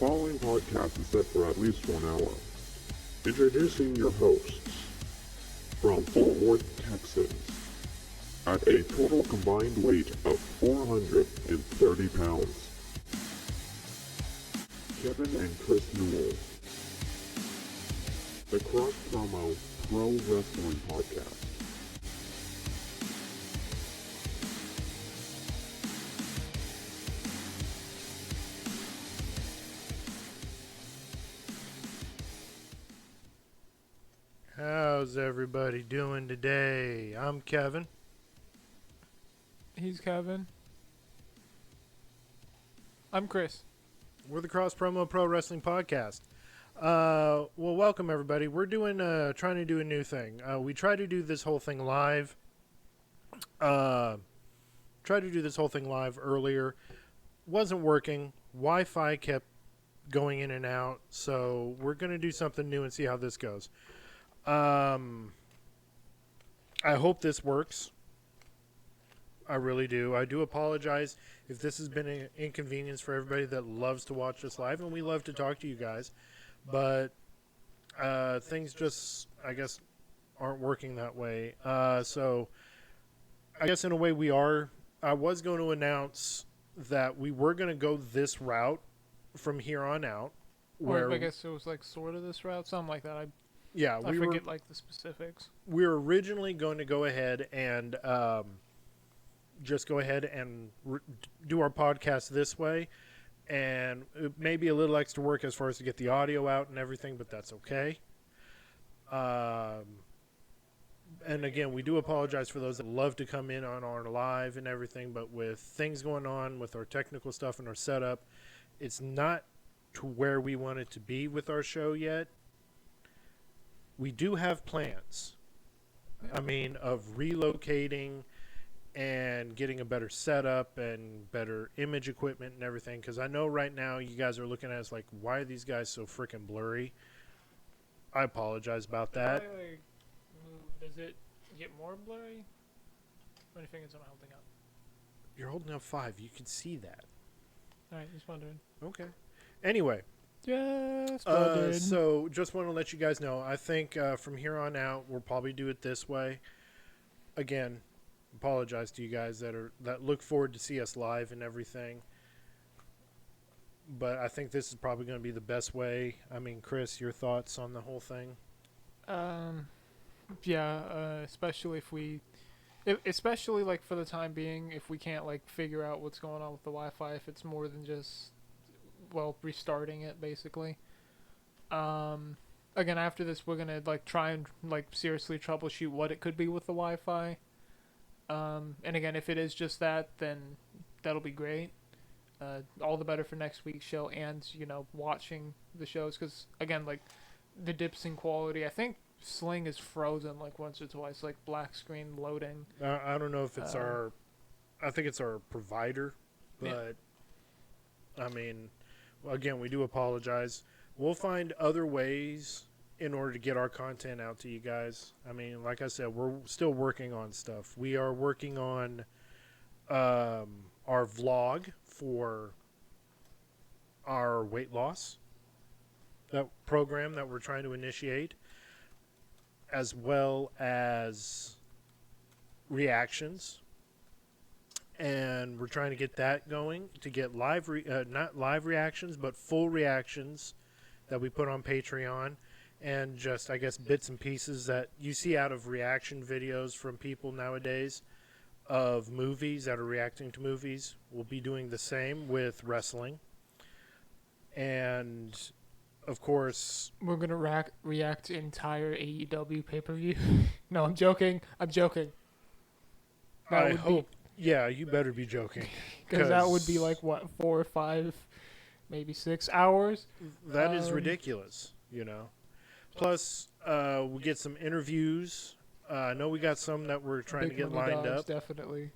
following podcast is set for at least 1 hour. Introducing your hosts, from Fort Worth, Texas, at a total combined weight of 430 pounds, Kevin and Chris Newell. The Cross Promo Pro Wrestling Podcast. How's everybody doing today? I'm Kevin. He's Kevin. I'm Chris. We're the Cross Promo Pro Wrestling Podcast. Well, welcome everybody. We're trying to do a new thing. We tried to do this whole thing live. Earlier. Wasn't working. Wi-Fi kept going in and out. So we're going to do something new and see how this goes. I hope this works. I really do. I do apologize if this has been an inconvenience for everybody that loves to watch us live, and we love to talk to you guys. But things just, I guess, aren't working that way. So I guess in a way we are. I was going to announce that we were going to go this route from here on out. Or I guess it was like sort of this route, something like that. I forget like the specifics. We were originally going to go ahead and just go ahead and do our podcast this way, and it may be a little extra work as far as to get the audio out and everything, but that's okay. And again, we do apologize for those that love to come in on our live and everything, but with things going on with our technical stuff and our setup, it's not to where we want it to be with our show yet. We do have plans, of relocating and getting a better setup and better image equipment and everything. Because I know right now you guys are looking at us like, why are these guys so freaking blurry? I apologize about that. Does it get more blurry? How many fingers am I holding up? You're holding up 5. You can see that. Alright, just wondering. Okay. Anyway. So just want to let you guys know, I think from here on out, we'll probably do it this way. Again, apologize to you guys that look forward to see us live and everything. But I think this is probably going to be the best way. I mean, Chris, your thoughts on the whole thing? Especially like for the time being, if we can't like figure out what's going on with the Wi-Fi, if it's more than just restarting it basically. Again, after this, we're gonna like try and like seriously troubleshoot what it could be with the Wi-Fi. And again, if it is just that, then that'll be great. All the better for next week's show and watching the shows, because again, like the dips in quality, I think Sling is frozen like once or twice, like black screen loading. I don't know if it's I think it's our provider, but yeah. I mean, again, we do apologize. We'll find other ways in order to get our content out to you guys. I mean, like I said, we're still working on stuff. We are working on our vlog for our weight loss, that program that we're trying to initiate, as well as reactions. And we're trying to get that going, to get not live reactions, but full reactions that we put on Patreon, and just, I guess, bits and pieces that you see out of reaction videos from people nowadays of movies that are reacting to movies. We'll be doing the same with wrestling. And, of course, we're going to react to entire AEW pay-per-view. No, I'm joking. I hope. Yeah, you better be joking. Because that would be like, 4 or 5, maybe 6 hours? That is ridiculous, Plus, we'll get some interviews. I know we got some that we're trying to get lined up. Definitely.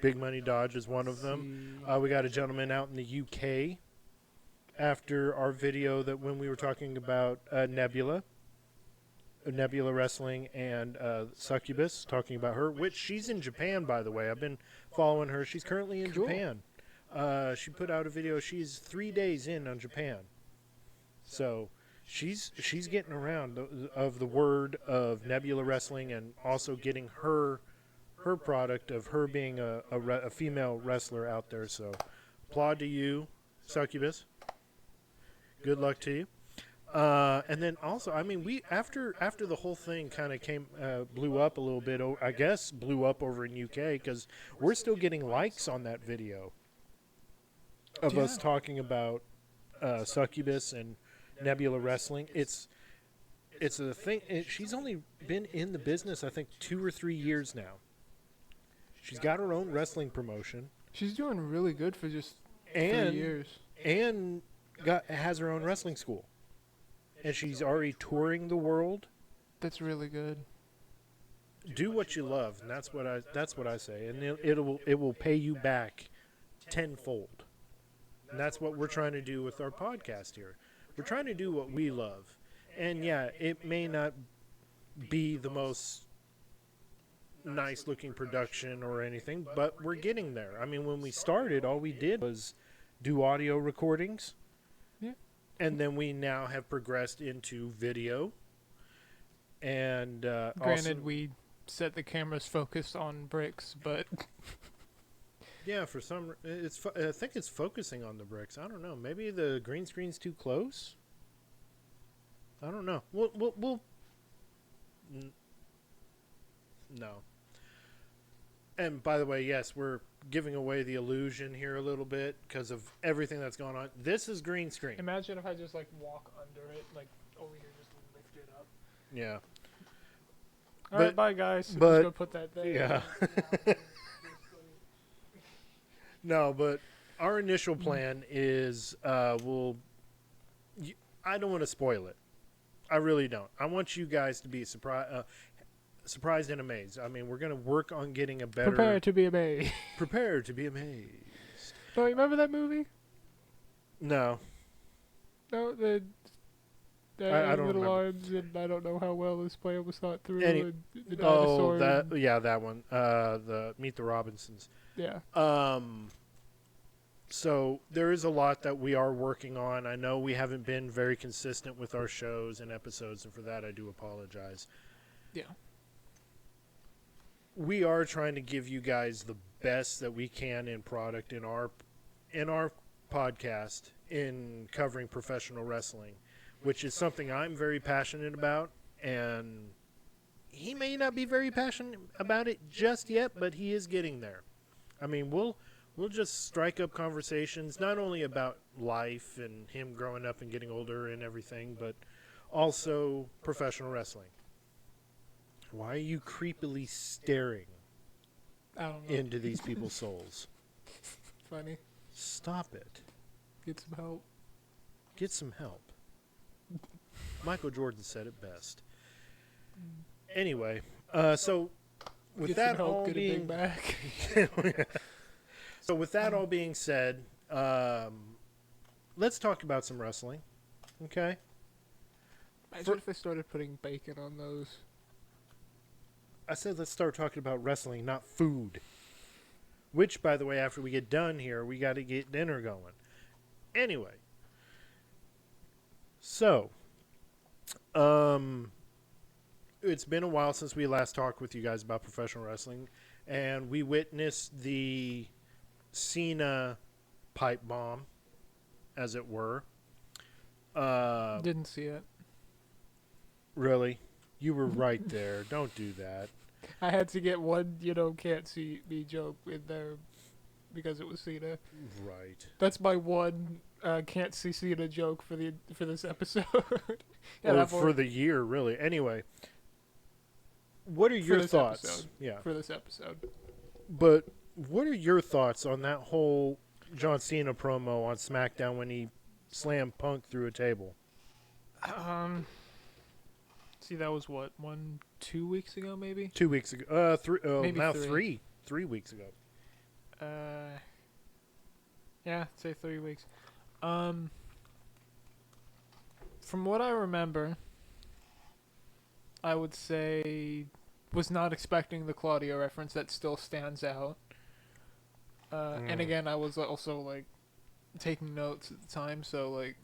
Big Money Dodge is one of them. We got a gentleman out in the UK after our video that when we were talking about Nebula Wrestling and Succubus, talking about her, which she's in Japan, by the way. I've been following her. She's currently in Japan. She put out a video. She's 3 days in on Japan, so she's getting around of the word of Nebula Wrestling, and also getting her product of her being a female wrestler out there. So applaud to you, Succubus. Good luck to you. And then also, I mean, we after the whole thing kind of blew up a little bit. I guess blew up over in UK because we're still getting likes on that video of us talking about Succubus and Nebula Wrestling. It's a thing. She's only been in the business, I think, 2 or 3 years now. She's got her own wrestling promotion. She's doing really good for just 3 years. And has her own wrestling school. And she's already touring the world. That's really good. Do what you love, and that's what I say, and it will pay you back tenfold. And that's what we're trying to do with our podcast here. We're trying to do what we love. And yeah, it may not be the most nice looking production or anything, but we're getting there. I mean, when we started, all we did was do audio recordings. Yeah. And then we now have progressed into video. And granted, we set the camera's focus on bricks, but yeah, for some, I think it's focusing on the bricks. I don't know. Maybe the green screen's too close. I don't know. We'll no. And by the way, yes, we're giving away the illusion here a little bit because of everything that's going on. This is green screen. Imagine if I just like walk under it, like over here, just lift it up. Yeah. All right, bye guys. I'm just gonna put that there. Yeah. No, but our initial plan is I don't want to spoil it. I really don't. I want you guys to be surprised and amazed. I mean, we're going to work on getting a better... Prepare to be amazed. Prepare to be amazed. Oh, you remember that movie? No. No, the I don't little remember. arms, and I don't know how well this plan was thought through. Any- and the dinosaur. that one. The Meet the Robinsons. Yeah. So there is a lot that we are working on. I know we haven't been very consistent with our shows and episodes, and for that I do apologize. Yeah. We are trying to give you guys the best that we can in product in our podcast in covering professional wrestling, which is something I'm very passionate about, and he may not be very passionate about it just yet, but he is getting there. I mean, we'll just strike up conversations, not only about life and him growing up and getting older and everything, but also professional wrestling. Why are you creepily staring I don't know. into these people's souls? Funny. Stop it. Get some help. Get some help. Michael Jordan said it best. Anyway, so with Get that some help, all get being a big back. So with that all being said, let's talk about some wrestling. Okay? Imagine if they started putting bacon on those. I said let's start talking about wrestling, not food. Which, by the way, after we get done here, we got to get dinner going. Anyway. So, it's been a while since we last talked with you guys about professional wrestling, and we witnessed the Cena pipe bomb, as it were. Didn't see it. Really? You were right there. Don't do that. I had to get one, can't see me joke in there because it was Cena. Right. That's my one can't see Cena joke for this episode. Or for the year, really. Anyway, what are your thoughts? Episode. Yeah. For this episode. But what are your thoughts on that whole John Cena promo on SmackDown when he slammed Punk through a table? See, that was what, 2 weeks ago, maybe? 2 weeks ago. Maybe now three. 3 weeks ago. Yeah, say 3 weeks. From what I remember, I would say was not expecting the Claudio reference. That still stands out. And again, I was also like taking notes at the time, so like,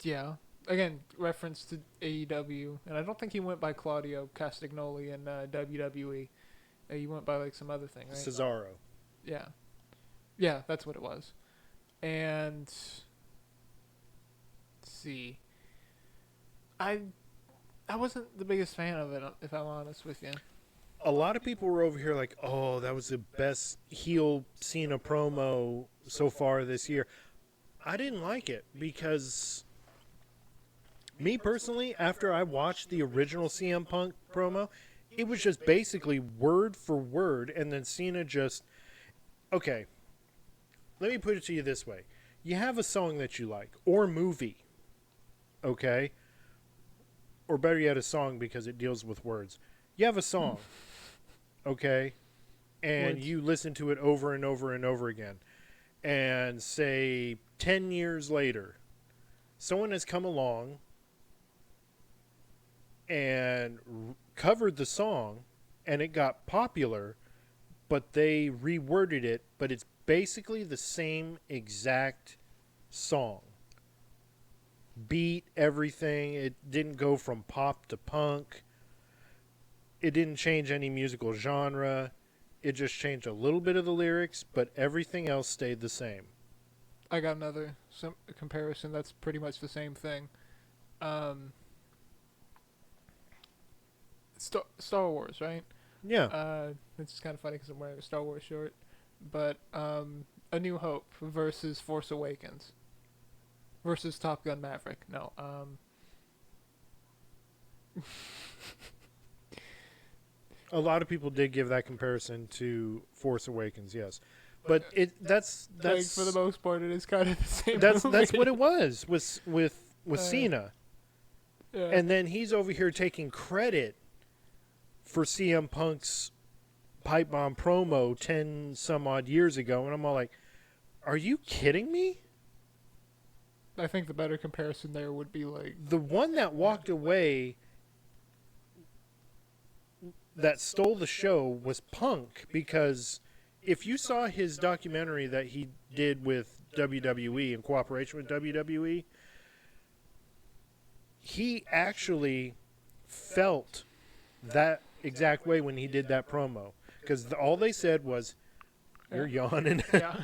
yeah. Again, reference to AEW, and I don't think he went by Claudio Castagnoli in WWE. He went by like some other thing, right? Cesaro. Yeah, yeah, that's what it was. And let's see, I wasn't the biggest fan of it, if I'm honest with you. A lot of people were over here like, oh, that was the best heel Cena promo so far this year. I didn't like it because, me personally, after I watched the original CM Punk promo, it was just basically word for word, and then Cena just, okay, let me put it to you this way. You have a song that you like, or movie, okay? Or better yet, a song because it deals with words. You have a song, okay? And Words. you listen to it over and over and over again. And say 10 years later, someone has come along and covered the song, and it got popular, but they reworded it, but it's basically the same exact song. Beat, everything. It didn't go from pop to punk. It didn't change any musical genre. It just changed a little bit of the lyrics, but everything else stayed the same. I got another comparison that's pretty much the same thing. Star Wars, right? Yeah. It's just kind of funny because I'm wearing a Star Wars shirt. But A New Hope versus Force Awakens versus Top Gun Maverick. No. A lot of people did give that comparison to Force Awakens, yes. But that's like, for the most part, it is kind of the same. that's movie. what it was with Cena. Yeah. And then he's over here taking credit for CM Punk's pipe bomb promo 10 some odd years ago, and I'm all like, are you kidding me? I think the better comparison there would be like The one that walked away, that stole the show, was Punk, because if you saw his documentary that he did with WWE in cooperation with WWE, he actually felt that exact way when he did that promo, because all they said was, you're yawning. yeah.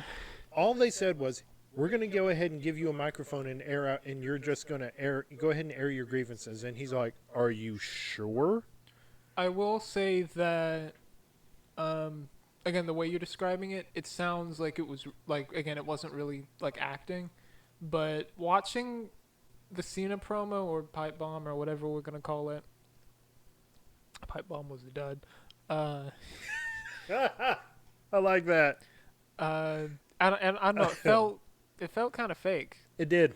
All they said was, we're going to go ahead and give you a microphone and air out, and you're just going to go ahead and air your grievances. And he's like, are you sure? I will say that, again, the way you're describing it, it sounds like it was, like, again, it wasn't really, like, acting. But watching the Cena promo, or pipe bomb, or whatever we're going to call it, pipe bomb was a dud. I like that. And I don't know, it felt kind of fake. It did.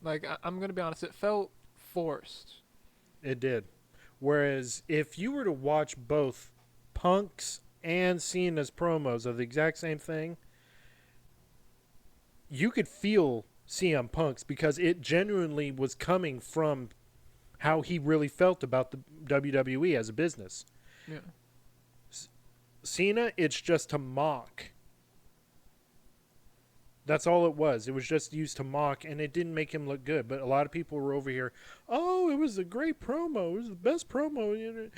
Like, I'm going to be honest, it felt forced. It did. Whereas if you were to watch both Punk's and Cena's promos of the exact same thing, you could feel CM Punk's, because it genuinely was coming from how he really felt about the WWE as a business. Yeah. Cena, it's just to mock. That's all it was. It was just used to mock, and it didn't make him look good. But a lot of people were over here, oh, it was a great promo. It was the best promo.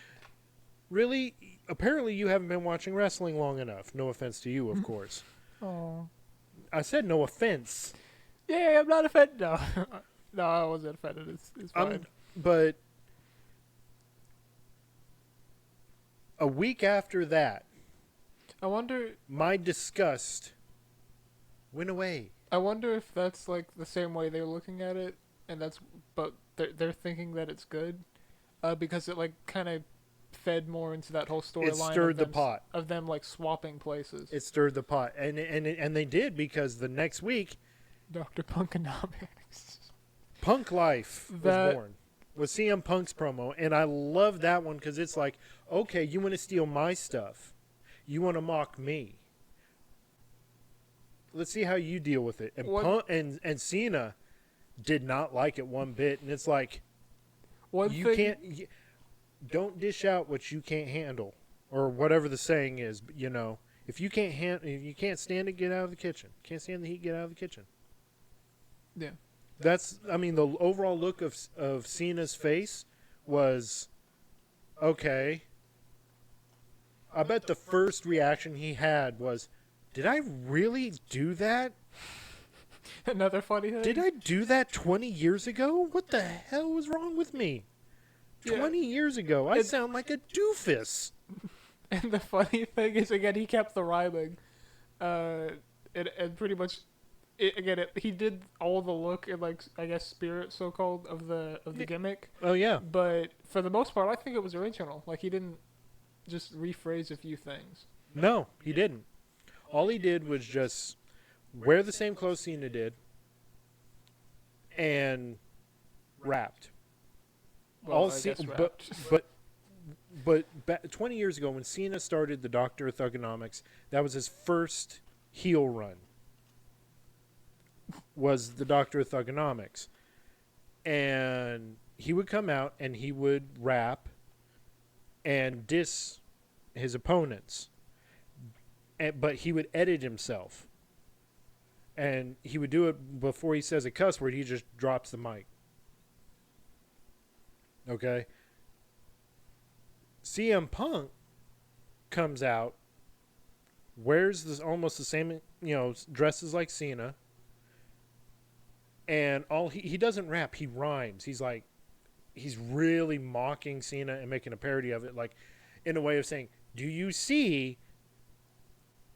Really? Apparently you haven't been watching wrestling long enough. No offense to you, of course. Oh. I said no offense. Yeah, I'm not offended. No, no, I wasn't offended. It's fine. But a week after that, I wonder my disgust went away. I wonder if that's like the same way they're looking at it, and but they're thinking that it's good, because it like kind of fed more into that whole storyline. It stirred the pot of them like swapping places. It stirred the pot, and they did, because the next week, Dr. Punkonomics. Punk Life was born with CM Punk's promo, and I love that one because it's like, okay, you want to steal my stuff, you want to mock me. Let's see how you deal with it. And Punk and Cena did not like it one bit, and it's like, don't dish out what you can't handle, or whatever the saying is. You know, If you can't stand it, get out of the kitchen. Can't stand the heat, get out of the kitchen. Yeah. That's, I mean, the overall look of Cena's face was, okay. I bet the first reaction he had was, did I really do that? Another funny thing. Did I do that 20 years ago? What the hell was wrong with me? Yeah. 20 years ago, I sound like a doofus. And the funny thing is, again, he kept the rhyming. And pretty much, he did all the look and, like, I guess, spirit, so-called, of the gimmick. Oh, yeah. But for the most part, I think it was original. Like, he didn't just rephrase a few things. No, he didn't. All he did was just wear the same clothes Cena did and rapped. Well, I guess rapped. But 20 years ago, when Cena started the Doctor of Thugonomics, that was his first heel run. Was the Doctor of Thugonomics, and he would come out and he would rap and diss his opponents, but he would edit himself, and he would do it before he says a cuss word. He just drops the mic. Okay. CM Punk comes out, wears this almost the same, dresses like Cena, and he doesn't rap, he rhymes. He's really mocking Cena and making a parody of it, like in a way of saying, do you see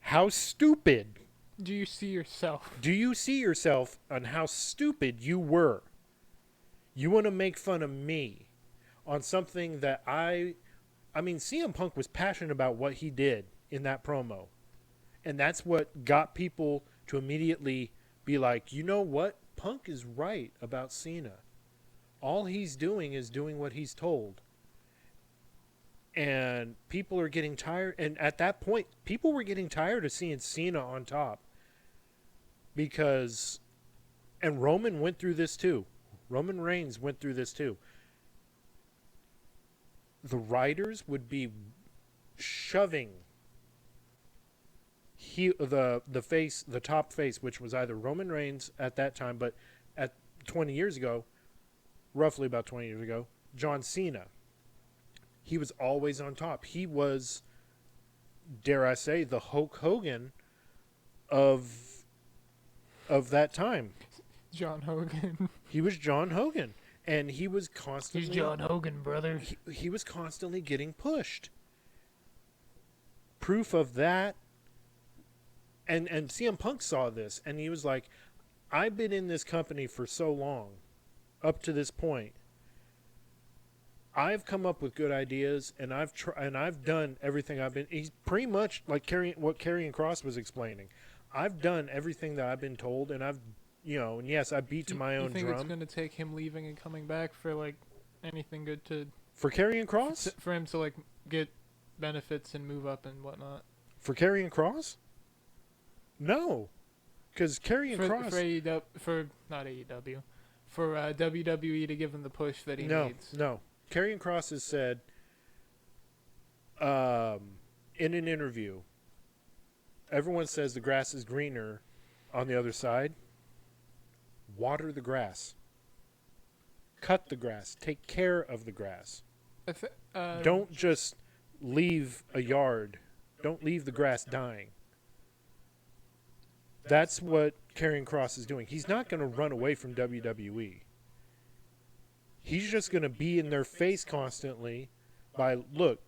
how stupid? Do you see yourself? Do you see yourself on how stupid you were? You want to make fun of me on something that I mean, CM Punk was passionate about what he did in that promo. And that's what got people to immediately be like, you know what? Punk is right about Cena. All he's doing is doing what he's told. And people are getting tired. And at that point, people were getting tired of seeing Cena on top. Because, and Roman went through this too. Roman Reigns went through this too. The writers would be shoving the top face, which was either Roman Reigns at that time, but at 20 years ago, roughly about 20 years ago, John Cena. He was always on top. He was, dare I say, the Hulk Hogan of that time. John Hogan. He was John Hogan. And he was constantly... He's John Hogan, brother. He was constantly getting pushed. Proof of that. And CM Punk saw this, and he was like, I've been in this company for so long, up to this point. I've come up with good ideas, and I've done everything I've been... He's pretty much like what Karrion Kross was explaining. I've done everything that I've been told, and I've... and yes, I beat to my own drum. You think it's going to take him leaving and coming back for, like, anything good to... For Karrion Kross? For him to, like, get benefits and move up and whatnot. For Karrion Kross? No. Because Karrion Kross... Not AEW. For WWE to give him the push that he needs. No. Karrion Kross has said, in an interview, everyone says the grass is greener on the other side. Water the grass. Cut the grass. Take care of the grass. Don't just leave a yard. Don't leave the grass dying. That's what Karrion Kross is doing. He's not going to run away from WWE. He's just going to be in their face constantly by, look,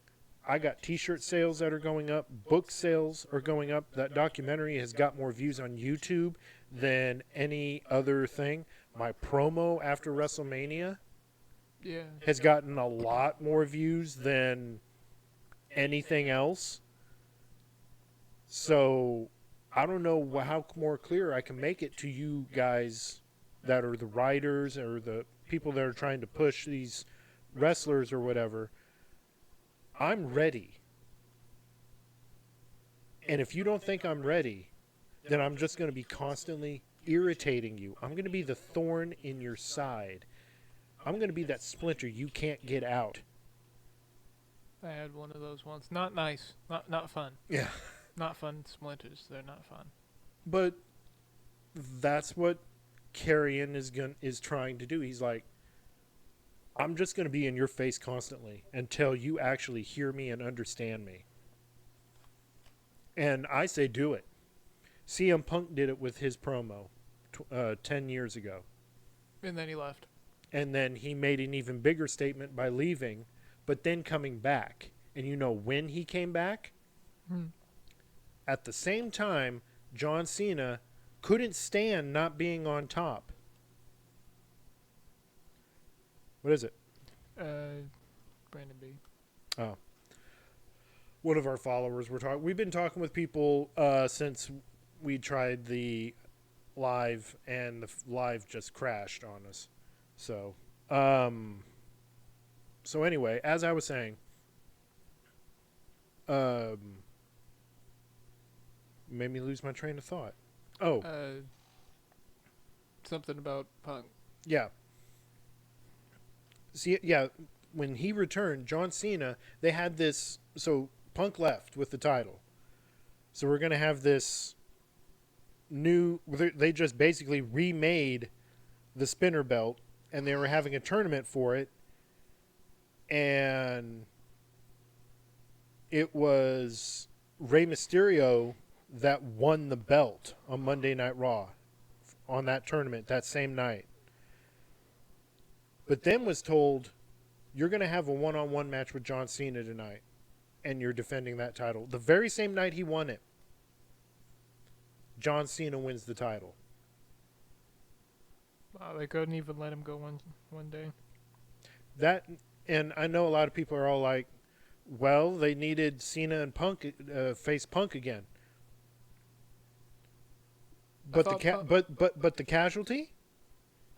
I got T-shirt sales that are going up. Book sales are going up. That documentary has got more views on YouTube than any other thing. My promo after WrestleMania has gotten a lot more views than anything else. So I don't know how more clear I can make it to you guys that are the writers or the people that are trying to push these wrestlers or whatever. I'm ready. And if you don't think I'm ready, then I'm just going to be constantly irritating you. I'm going to be the thorn in your side. I'm going to be that splinter you can't get out. I had one of those once. Not nice. Not fun. Yeah. Not fun splinters. They're not fun. But that's what Carrion is trying to do. He's like, I'm just going to be in your face constantly until you actually hear me and understand me. And I say do it. CM Punk did it with his promo 10 years ago. And then he left. And then he made an even bigger statement by leaving, but then coming back. And you know when he came back? At the same time, John Cena couldn't stand not being on top. What is it? Brandon B. Oh. One of our followers. We've been talking with people since we tried the live, and the live just crashed on us. So, anyway, as I was saying, made me lose my train of thought. Oh, Something about Punk. yeah. See, yeah, when he returned, John Cena, they had this. So Punk left with the title. So we're going to have this new. They just basically remade the spinner belt, and they were having a tournament for it. And it was Rey Mysterio that won the belt on Monday Night Raw on that tournament that same night. But then was told, you're going to have a one-on-one match with John Cena tonight, and you're defending that title. The very same night he won it, John Cena wins the title. Wow, they couldn't even let him go one day. That, and I know a lot of people are all like, well, they needed Cena and Punk face Punk again. But the casualty?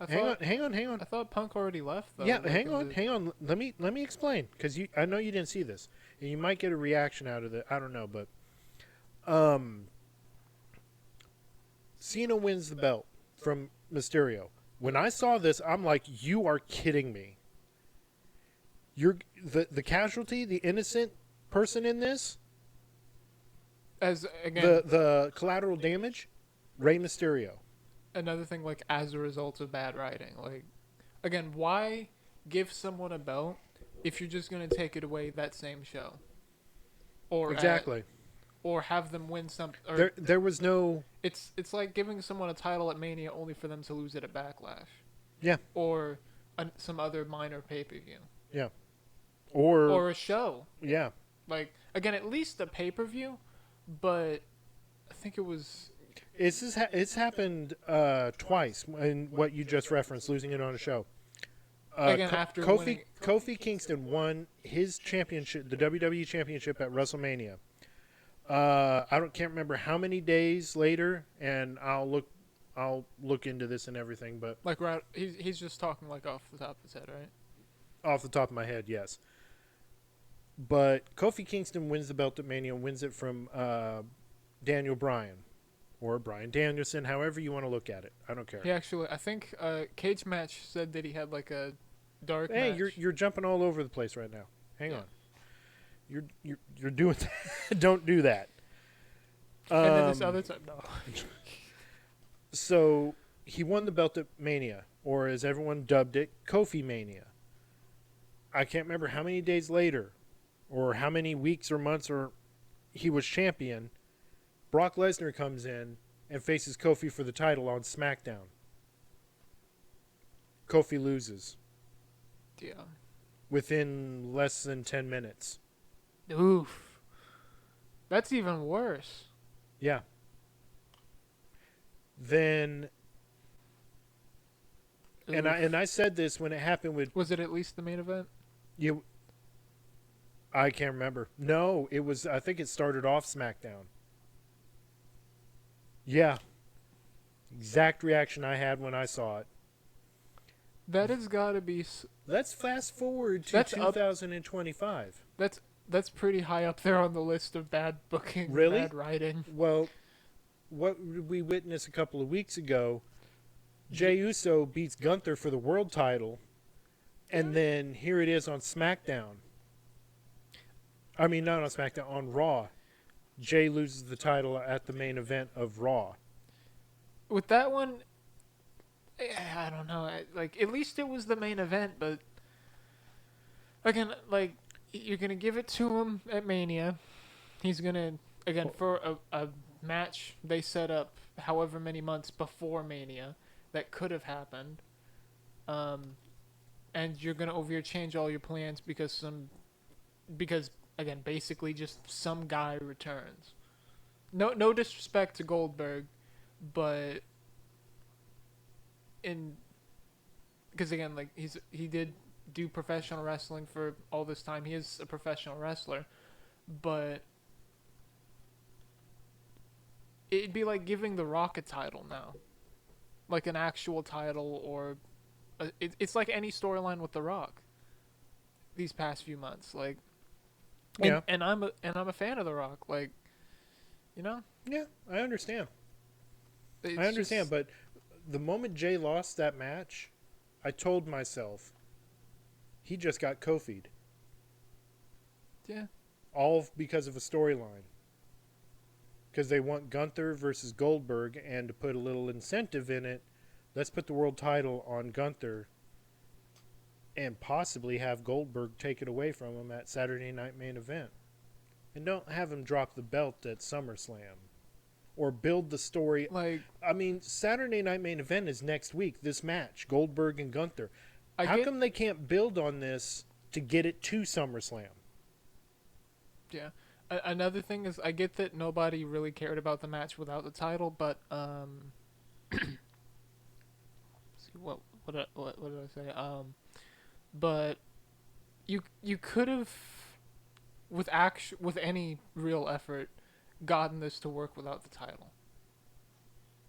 Hang on. I thought Punk already left, though. Yeah, hang on. Let me explain, because I know you didn't see this, and you might get a reaction out of it. I don't know, but Cena wins the belt from Mysterio. When I saw this, I'm like, you are kidding me. You're the casualty, the innocent person in this. As again, the collateral damage, Rey Mysterio. Another thing, like, as a result of bad writing. Like, again, why give someone a belt if you're just going to take it away that same show? Or Exactly. or have them win something. There was no... It's like giving someone a title at Mania only for them to lose it at Backlash. Yeah. Or some other minor pay-per-view. Yeah. Or a show. Yeah. Like, again, at least a pay-per-view, but I think it was... It's happened twice in what you just referenced, losing it on a show. Again, after Kofi Kingston won his championship, the WWE Championship at WrestleMania. Can't remember how many days later, and I'll look into this and everything, but like he's just talking like off the top of his head, right? Off the top of my head, yes. But Kofi Kingston wins the belt at Mania, wins it from Daniel Bryan. Or Bryan Danielson, however you want to look at it. I don't care. He actually, I think Cage Match said that he had like a dark match. Hey, you're jumping all over the place right now. Hang on. You're doing that. Don't do that. And then this other time, no. So he won the belt at Mania, or as everyone dubbed it, Kofi Mania. I can't remember how many days later, or how many weeks or months, or he was champion. Brock Lesnar comes in and faces Kofi for the title on SmackDown. Kofi loses. Yeah. Within less than 10 minutes. Oof. That's even worse. Yeah. Then, and I said this when it happened with... Was it at least the main event? I can't remember. No, it was... I think it started off SmackDown. Yeah. Exact reaction I had when I saw it. That has got to be... Let's fast forward to 2025. That's pretty high up there on the list of bad booking, really? Bad writing. Well, what we witnessed a couple of weeks ago, Jey Uso beats Gunther for the world title, and then here it is on SmackDown. I mean, not on SmackDown, on Raw. Jay loses the title at the main event of Raw. With that one, I don't know. Like, at least it was the main event, but again, like, you're gonna give it to him at Mania. He's gonna, again, for a match they set up however many months before Mania that could have happened. And you're gonna change all your plans because again, basically just some guy returns. No disrespect to Goldberg, but because again, like, he did do professional wrestling for all this time. He is a professional wrestler, but it'd be like giving The Rock a title now, like an actual title, or it's like any storyline with The Rock these past few months. Like, Yeah. and I'm a fan of The Rock. Like, you know, Yeah, I understand. it's I understand, just- but the moment Jay lost that match, I told myself he just got Kofi'd. yeah. All because of a storyline. Because they want Gunther versus Goldberg, and to put a little incentive in it, let's put the world title on Gunther and possibly have Goldberg take it away from him at Saturday Night Main Event. And don't have him drop the belt at SummerSlam. Or build the story. Like, I mean, Saturday Night Main Event is next week, this match, Goldberg and Gunther. How come they can't build on this to get it to SummerSlam? Yeah. Another thing is, I get that nobody really cared about the match without the title, but see, what did I say? But you could have, with any real effort, gotten this to work without the title.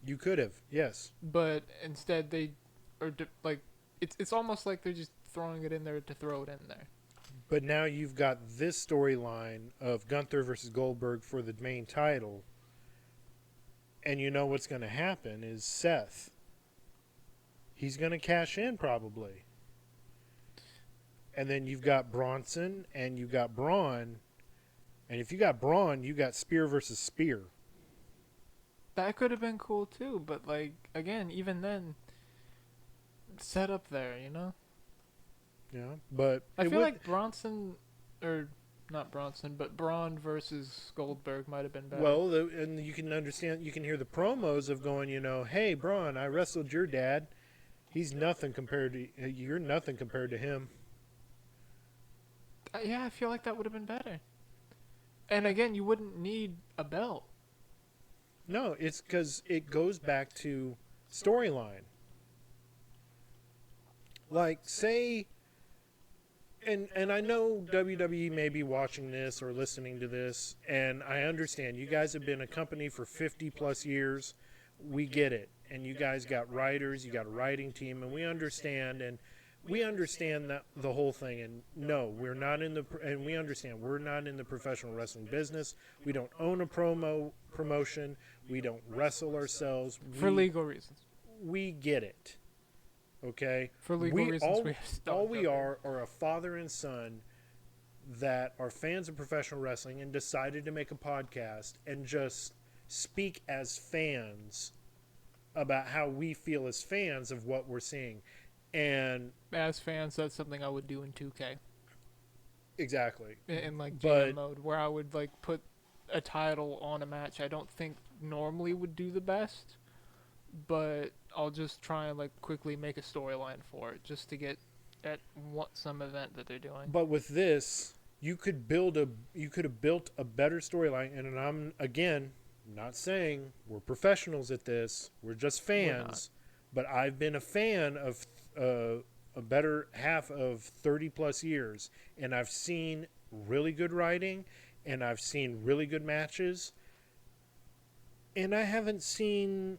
You could have, yes. But instead they are like, it's almost like they're just throwing it in there to throw it in there. But now you've got this storyline of Gunther versus Goldberg for the main title. And you know what's going to happen is Seth. He's going to cash in probably. And then you've got Bronson and you've got Braun. And if you got Braun, you got Spear versus Spear. That could have been cool too, but like, again, even then, set up there, you know? Yeah, but I feel like Bronson, or not Bronson, but Braun versus Goldberg might have been better. Well, and you can understand, you can hear the promos of going, you know, hey, Braun, I wrestled your dad. He's nothing compared to, you're nothing compared to him. Yeah, I feel like that would have been better. And again, you wouldn't need a belt. No, it's because it goes back to storyline. Like, say, and I know WWE may be watching this or listening to this, and I understand you guys have been a company for 50 plus years. We get it. And you guys got writers, you got a writing team, and we understand that the whole thing. And no, we're not in the, and we understand we're not in the professional wrestling business. We don't own a promotion. We don't wrestle ourselves. For legal reasons. We get it. Okay? For legal reasons, all we are a father and son that are fans of professional wrestling and decided to make a podcast and just speak as fans about how we feel as fans of what we're seeing. And as fans, that's something I would do in 2K. Exactly. In like GM mode, where I would like put a title on a match I don't think normally would do the best, but I'll just try and like quickly make a storyline for it just to get at some event that they're doing. But with this, you could have built a better storyline. And I'm again not saying we're professionals at this. We're just fans. But I've been a fan of a better half of 30 plus years, and I've seen really good writing, and I've seen really good matches, and I haven't seen,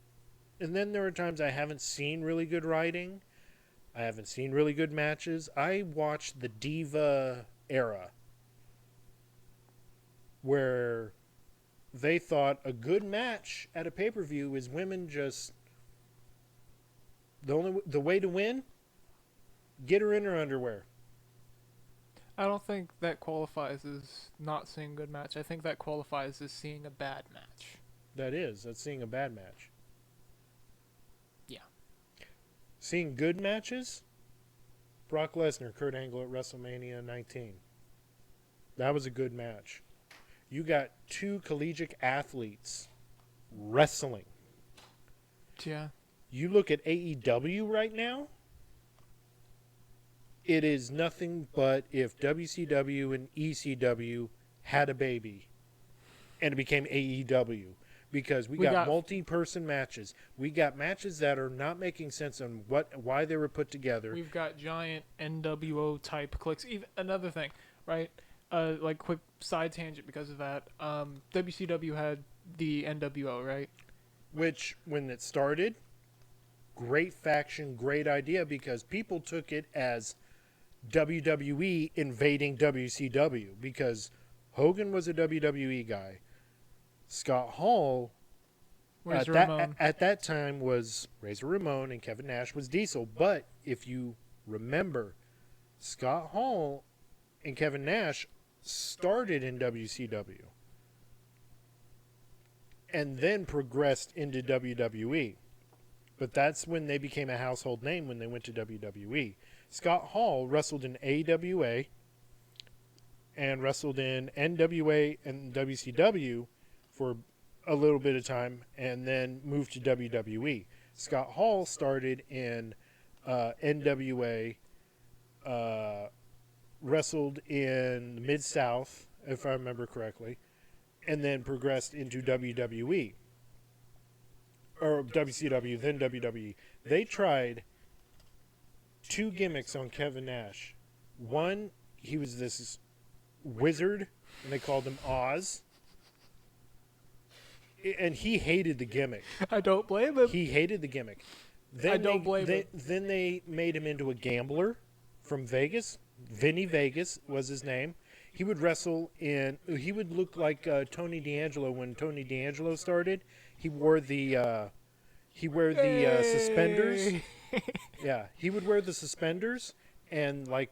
and then there are times I haven't seen really good writing, I haven't seen really good matches. I watched the Diva era, where they thought a good match at a pay-per-view is women just, the way to win, get her in her underwear. I don't think that qualifies as not seeing a good match. I think that qualifies as seeing a bad match. That's seeing a bad match. Yeah. Seeing good matches, Brock Lesnar, Kurt Angle at WrestleMania 19. That was a good match. You got two collegiate athletes wrestling. Yeah. You look at AEW right now, it is nothing but if WCW and ECW had a baby and it became AEW. Because we got multi-person matches. We got matches that are not making sense on why they were put together. We've got giant NWO type clicks. Even another thing, right? Like quick side tangent because of that. WCW had the NWO, right? Which, when it started, great faction, great idea, because people took it as WWE invading WCW, because Hogan was a WWE guy. Scott Hall at that time was Razor Ramon, and Kevin Nash was Diesel. But if you remember, Scott Hall and Kevin Nash started in WCW and then progressed into WWE. But that's when they became a household name, when they went to WWE. Scott Hall wrestled in AWA and wrestled in NWA and WCW for a little bit of time, and then moved to WWE. Scott Hall started in NWA, wrestled in Mid-South, if I remember correctly, and then progressed into WWE. Or WCW, then WWE. They tried two gimmicks on Kevin Nash. One, he was this wizard, and they called him Oz. And he hated the gimmick. I don't blame him. He hated the gimmick. I don't blame him. Then they made him into a gambler from Vegas. Vinny Vegas was his name. He would wrestle in. He would look like Tony D'Angelo when Tony D'Angelo started. He wore the. Suspenders. Yeah, he would wear the suspenders and like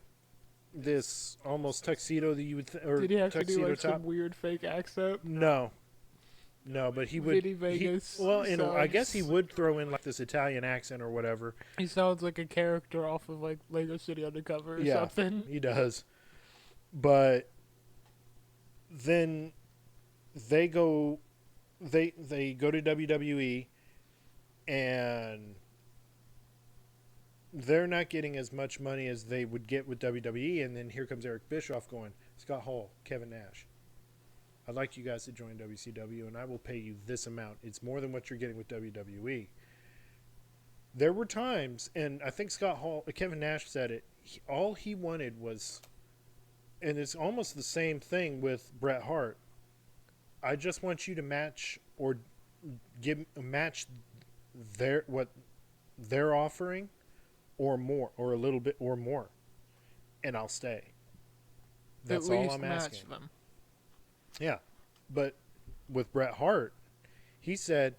this almost tuxedo that you would. Did he have to do like some weird fake accent? No, but he would. Vinny Vegas. I guess he would throw in like this Italian accent or whatever. He sounds like a character off of like Lego City Undercover or something. He does. But then they go to WWE, and they're not getting as much money as they would get with WWE. And then here comes Eric Bischoff going, Scott Hall, Kevin Nash, I'd like you guys to join WCW, and I will pay you this amount. It's more than what you're getting with WWE. There were times, and I think Kevin Nash said it, all he wanted was, and it's almost the same thing with Bret Hart, I just want you to match or match what they're offering or more, or a little bit or more, and I'll stay. That's all I'm asking. Match them. Yeah, but with Bret Hart, he said,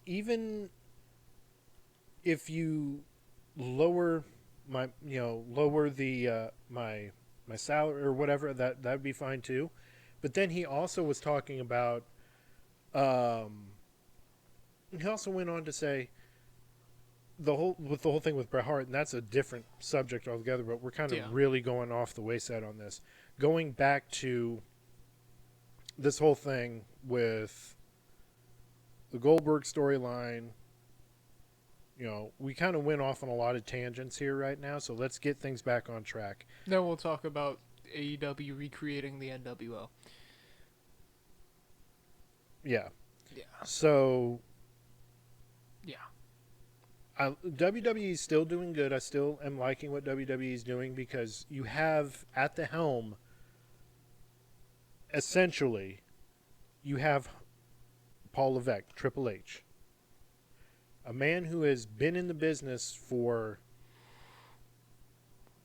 even if you lower my salary or whatever, that would be fine too. But then he also was talking about, he also went on to say the whole thing with Bret Hart, and that's a different subject altogether. But we're kind of really going off the wayside on this. Going back to this whole thing with the Goldberg storyline, we kind of went off on a lot of tangents here right now, so let's get things back on track. Then we'll talk about AEW recreating the NWO. Yeah. Yeah. So, yeah. WWE is still doing good. I still am liking what WWE is doing, because you have at the helm, essentially, you have Paul Levesque, Triple H, a man who has been in the business for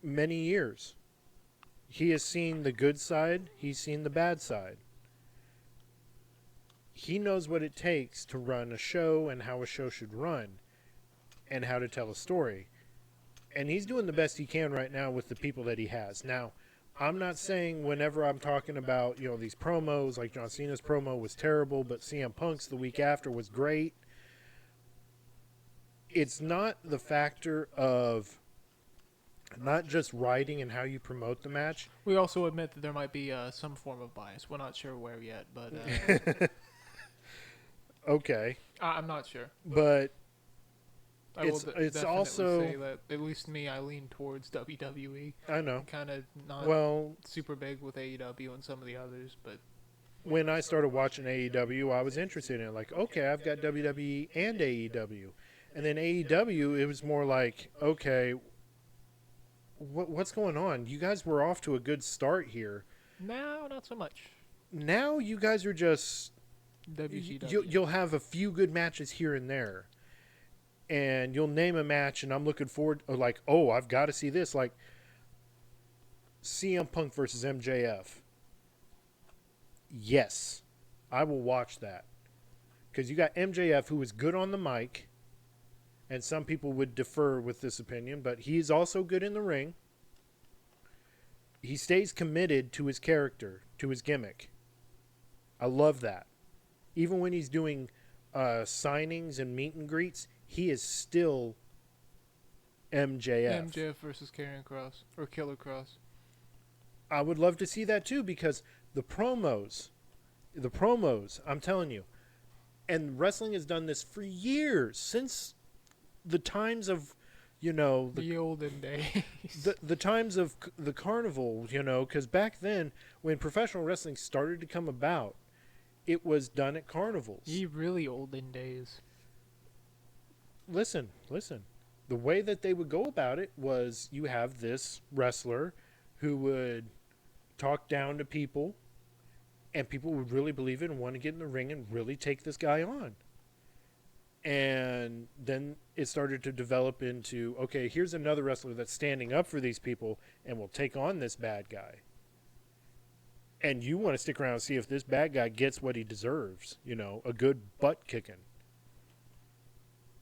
many years. He has seen the good side. He's seen the bad side. He knows what it takes to run a show and how a show should run and how to tell a story. And he's doing the best he can right now with the people that he has. Now, I'm not saying whenever I'm talking about, these promos, like John Cena's promo was terrible, but CM Punk's the week after was great. It's not the factor of not just writing and how you promote the match. We also admit that there might be some form of bias. We're not sure where yet, but Okay. I'm not sure. But I will it's definitely also say that at least me, I lean towards WWE. I know. Kind of not super big with AEW and some of the others, but when I started watching AEW, I was interested in it. Like, okay, I've got WWE and AEW. And then AEW, it was more like, okay, what's going on? You guys were off to a good start here. no, not so much. Now you guys are just WCW. you'll have a few good matches here and there. And you'll name a match, and I'm looking forward, like, oh, I've got to see this. Like, CM Punk versus MJF. Yes, I will watch that. Because you got MJF, who is good on the mic, and some people would defer with this opinion, but he's also good in the ring. He stays committed to his character, to his gimmick. I love that. Even when he's doing signings and meet and greets, he is still MJF. MJF versus Karrion Kross or Killer Kross. I would love to see that too, because the promos, I'm telling you, and wrestling has done this for years, since the times of, the olden days. the times of the carnival, because back then, when professional wrestling started to come about, it was done at carnivals. Ye really olden days. Listen. The way that they would go about it was you have this wrestler who would talk down to people, and people would really believe it and want to get in the ring and really take this guy on. And then it started to develop into, okay, here's another wrestler that's standing up for these people and will take on this bad guy. And you want to stick around and see if this bad guy gets what he deserves, a good butt kicking.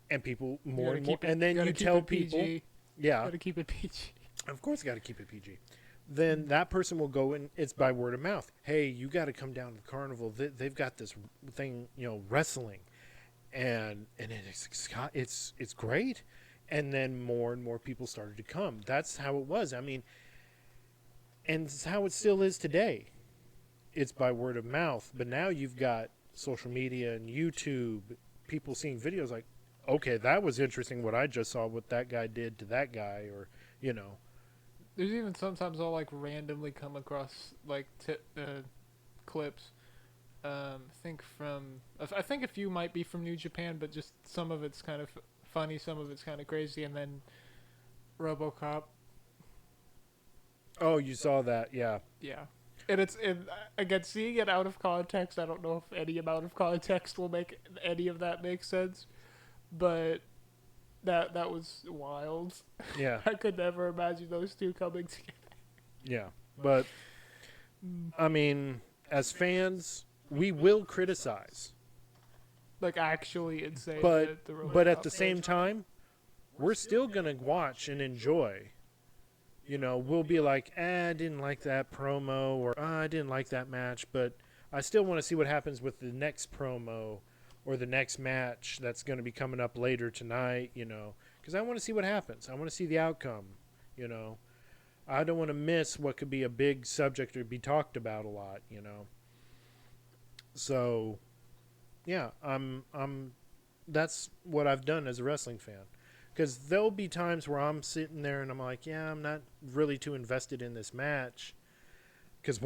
And people more and more, and then you tell people, yeah, gotta keep it PG. Of course, got to keep it PG. Then that person will go, and it's by word of mouth. Hey, you got to come down to the carnival. They've got this thing, wrestling, and it's great. And then more and more people started to come. That's how it was. I mean, and it's how it still is today. It's by word of mouth. But now you've got social media and YouTube, people seeing videos like, okay, that was interesting what I just saw, what that guy did to that guy, or, There's even sometimes I'll randomly come across clips. I think a few might be from New Japan, but just some of it's kind of funny, some of it's kind of crazy, and then RoboCop. Oh, you saw that, yeah. Yeah. And again, seeing it out of context, I don't know if any amount of context will make any of that make sense. But that was wild. Yeah. I could never imagine those two coming together. Yeah. But, I mean, as fans, we will criticize. Actually insane. But at the same time, we're still going to watch and enjoy. We'll be like, I didn't like that promo, or I didn't like that match, but I still want to see what happens with the next promo or the next match that's going to be coming up later tonight, because I want to see what happens. I want to see the outcome, I don't want to miss what could be a big subject or be talked about a lot, So, yeah, that's what I've done as a wrestling fan. Because there'll be times where I'm sitting there and I'm like, yeah, I'm not really too invested in this match. Because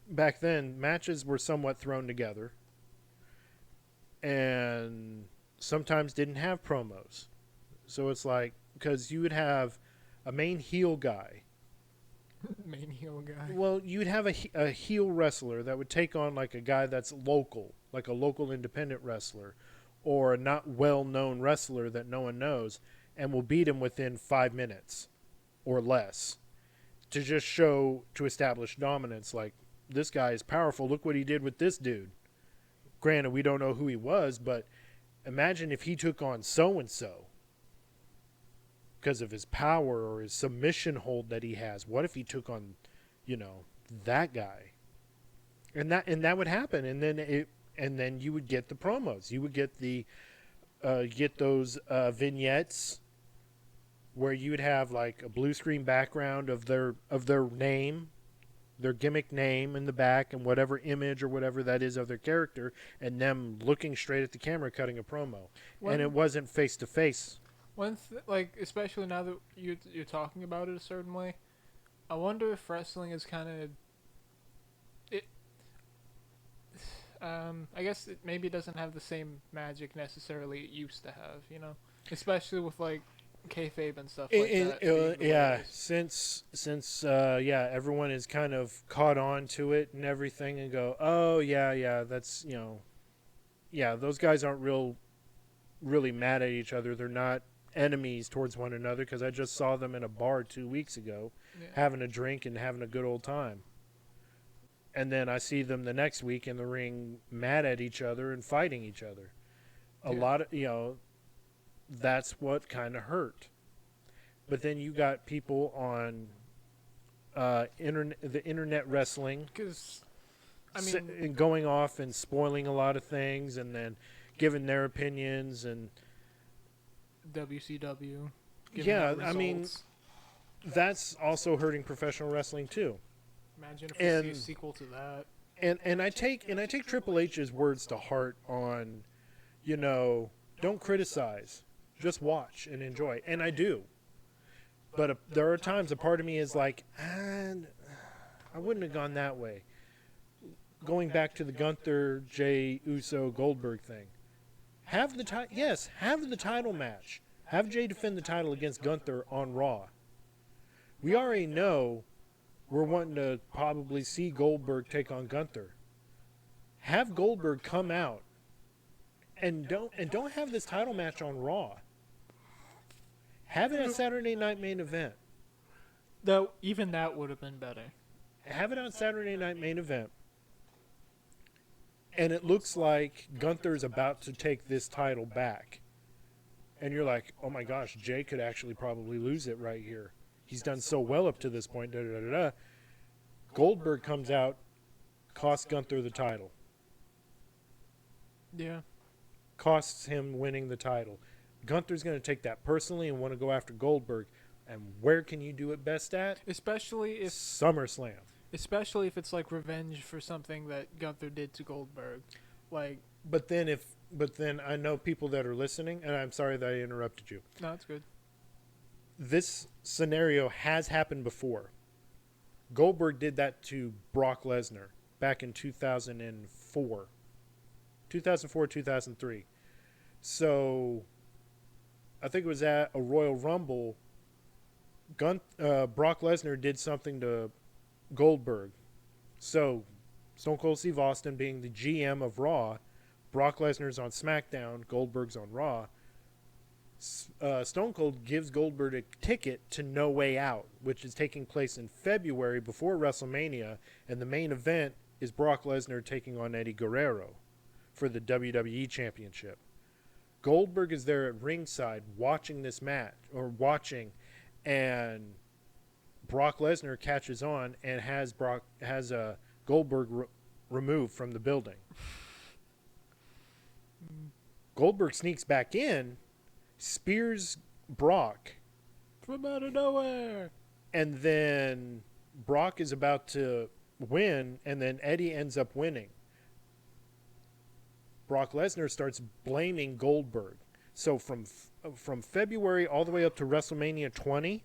back then, matches were somewhat thrown together. And sometimes didn't have promos. So it's like, because you would have a main heel guy. Main heel guy. Well, you'd have a heel wrestler that would take on a guy that's local, like a local independent wrestler, or a not well-known wrestler that no one knows, and will beat him within 5 minutes or less to just to establish dominance. Like, this guy is powerful. Look what he did with this dude. Granted, we don't know who he was, but imagine if he took on so-and-so. because of his power or his submission hold that he has. What if he took on, that guy? And that would happen, and then you would get the promos. You would get those vignettes where you would have like a blue screen background of their name, their gimmick name in the back, and whatever image or whatever that is of their character, and them looking straight at the camera cutting a promo. And it wasn't face to face. Especially now that you're talking about it a certain way, I wonder if wrestling is kind of it. I guess maybe it doesn't have the same magic necessarily it used to have, especially with like kayfabe and stuff like that. Yeah, since everyone is kind of caught on to it and everything, and go, oh yeah, that's those guys aren't really mad at each other. They're not enemies towards one another, because I just saw them in a bar 2 weeks ago, having a drink and having a good old time. And then I see them the next week in the ring mad at each other and fighting each other. A lot of, that's what kind of hurt. But then you got people on the internet wrestling, and going off and spoiling a lot of things, and then giving their opinions, and WCW. That's also hurting professional wrestling too. Imagine if we see a sequel to that. And I take Triple H's words to heart on, don't criticize, just watch and enjoy. And I do. But there are times a part of me is like, I wouldn't have gone that way. Going back to the Gunther, Jey Uso, Goldberg thing. Have the title match. Have Jey defend the title against Gunther on Raw. We already know we're wanting to probably see Goldberg take on Gunther. Have Goldberg come out and don't have this title match on Raw. Have it at Saturday Night Main Event. Though even that would have been better. Have it on Saturday Night Main Event. And it looks like Gunther's about to take this title back. And you're like, oh my gosh, Jey could actually probably lose it right here. He's done so well up to this point. Goldberg comes out, costs Gunther the title. Yeah. Costs him winning the title. Gunther's going to take that personally and want to go after Goldberg. And where can you do it best at? Especially if SummerSlam. Especially if it's like revenge for something that Gunther did to Goldberg. But then I know people that are listening, and I'm sorry that I interrupted you. No, it's good. This scenario has happened before. Goldberg did that to Brock Lesnar back in 2004, 2003. So I think it was at a Royal Rumble. Brock Lesnar did something to Goldberg. So Stone Cold Steve Austin being the GM of Raw, Brock Lesnar's on SmackDown, Goldberg's on Raw. Stone Cold gives Goldberg a ticket to No Way Out, which is taking place in February before WrestleMania, and the main event is Brock Lesnar taking on Eddie Guerrero for the WWE Championship. Goldberg is there at ringside watching this match, and Brock Lesnar catches on and has Goldberg removed from the building. Goldberg sneaks back in, spears Brock from out of nowhere, and then Brock is about to win, and then Eddie ends up winning. Brock Lesnar starts blaming Goldberg. So from February all the way up to WrestleMania 20,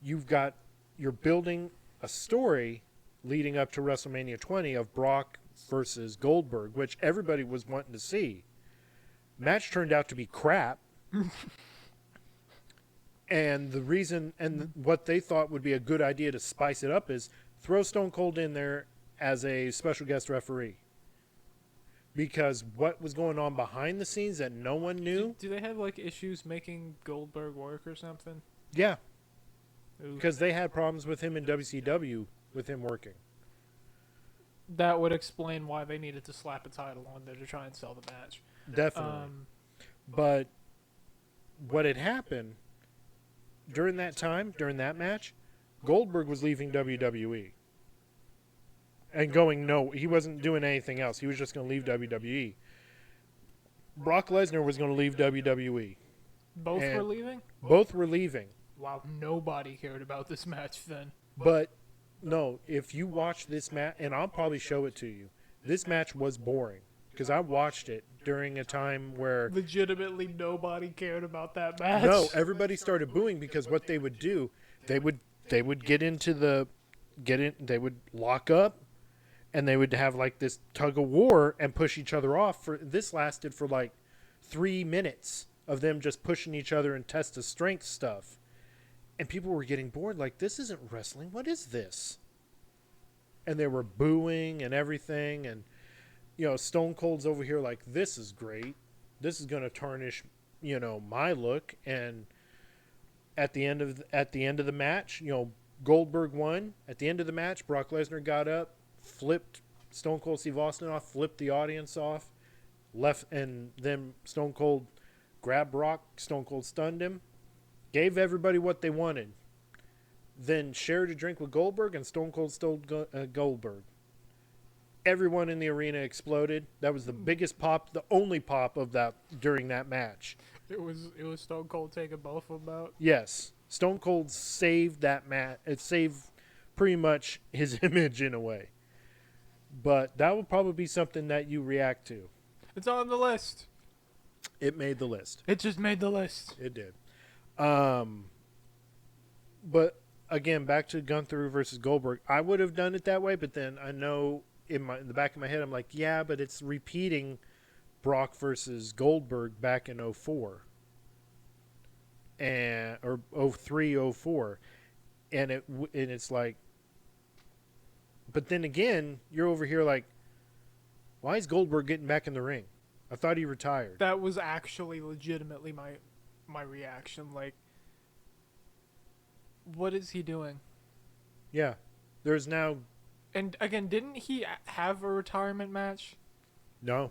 you're building a story leading up to WrestleMania 20 of Brock versus Goldberg, which everybody was wanting to see. Match turned out to be crap. And the reason, and what they thought would be a good idea to spice it up, is throw Stone Cold in there as a special guest referee. Because what was going on behind the scenes that no one knew. Do they have like issues making Goldberg work or something? Yeah. Because they had problems with him in WCW with him working. That would explain why they needed to slap a title on there to try and sell the match. Definitely. But what had happened during that time, during that match, Goldberg was leaving WWE. And going, no, he wasn't doing anything else. He was just going to leave WWE. Brock Lesnar was going to leave WWE. Both And were leaving? Both were leaving. Wow, nobody cared about this match then. But, no, if you watch this match, and I'll probably show it to you, this match was boring. Because I watched it during a time where... Legitimately nobody cared about that match. No, everybody started booing because what they would do, they would get into the... They would lock up, and they would have like this tug of war and push each other off. This lasted for like 3 minutes of them just pushing each other and test of strength stuff. And people were getting bored, like, this isn't wrestling. What is this? And they were booing and everything. And, you know, Stone Cold's over here like, this is great. This is going to tarnish, you know, my look. And at the end of the match, you know, Goldberg won. At the end of the match, Brock Lesnar got up, flipped Stone Cold Steve Austin off, flipped the audience off, left, and then Stone Cold grabbed Brock. Stone Cold stunned him, gave everybody what they wanted, then shared a drink with Goldberg, and Stone Cold stole Goldberg. Everyone in the arena exploded. That was the biggest pop, the only pop of that during that match. It was Stone Cold taking both of them out. Yes, Stone Cold saved that match. It saved pretty much his image in a way. But that will probably be something that you react to. It's on the list. It made the list. It just made the list. It did. But again, back to Gunther versus Goldberg. I would have done it that way, but then I know in the back of my head, I'm like, yeah, but it's repeating Brock versus Goldberg back in 04. Or 03, 04. And it's like, but then again, you're over here like, why is Goldberg getting back in the ring? I thought he retired. That was actually legitimately my reaction. Like, what is he doing? Yeah. There's now... And again, didn't he have a retirement match? No.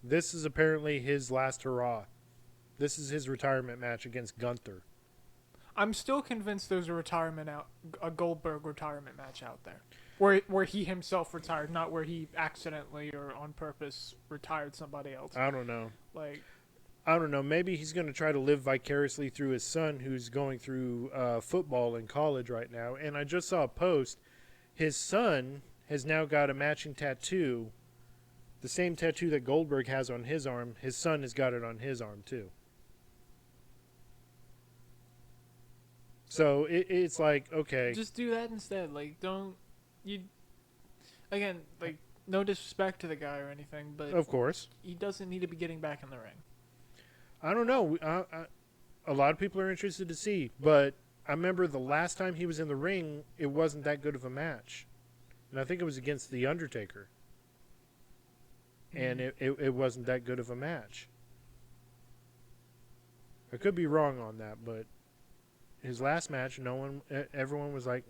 This is apparently his last hurrah. This is his retirement match against Gunther. I'm still convinced there's a Goldberg retirement match out there. Where he himself retired, not where he accidentally or on purpose retired somebody else. I don't know. Like, I don't know. Maybe he's going to try to live vicariously through his son, who's going through football in college right now. And I just saw a post. His son has now got a matching tattoo. The same tattoo that Goldberg has on his arm. His son has got it on his arm, too. So it's like, okay. just do that instead. Like, don't... Again, like, no disrespect to the guy or anything, but... Of course. He doesn't need to be getting back in the ring. I don't know. A lot of people are interested to see, but I remember the last time he was in the ring, it wasn't that good of a match. And I think it was against The Undertaker. And it wasn't that good of a match. I could be wrong on that, but his last match, everyone was like...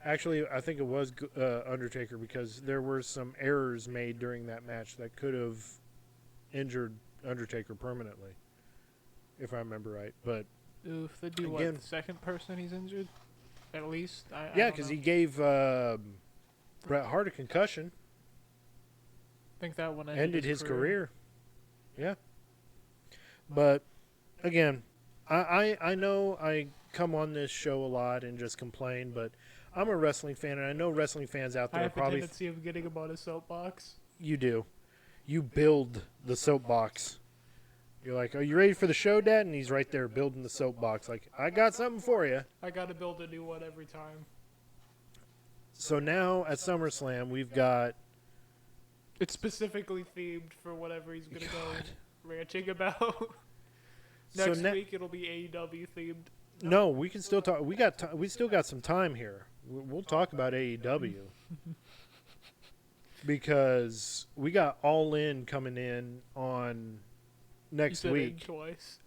Actually, I think it was Undertaker because there were some errors made during that match that could have injured Undertaker permanently, if I remember right. But Oof, they do again, what? The second person he's injured? At least? yeah, because he gave Bret Hart a concussion. I think that one Ended his career. Yeah. But, again, I know I come on this show a lot and just complain, but I'm a wrestling fan, and I know wrestling fans out there I have probably... a tendency of getting him on a soapbox. You do. You build the soapbox. You're like, are you ready for the show, Dad? And he's right there building the soapbox. Like, I got something for you. I gotta build a new one every time. So now at SummerSlam, we've got... It's specifically themed for whatever he's gonna go ranting about. Next week it'll be AEW themed. No, we can still talk. We still got some time here. We'll talk about AEW because we got All In coming in on next week. Twice.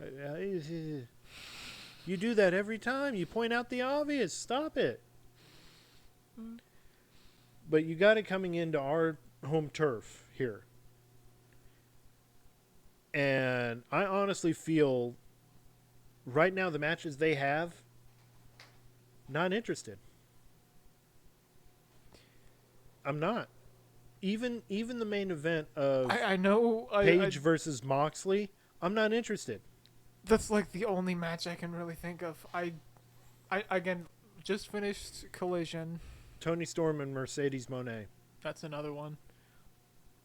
You do that every time. You point out the obvious. Stop it. But you got it coming into our home turf here. And I honestly feel right now the matches they have, not interested. I'm not. Even the main event of I know. Page versus Moxley, I'm not interested. That's like the only match I can really think of. I again just finished Collision. Tony Storm and Mercedes Moné. That's another one.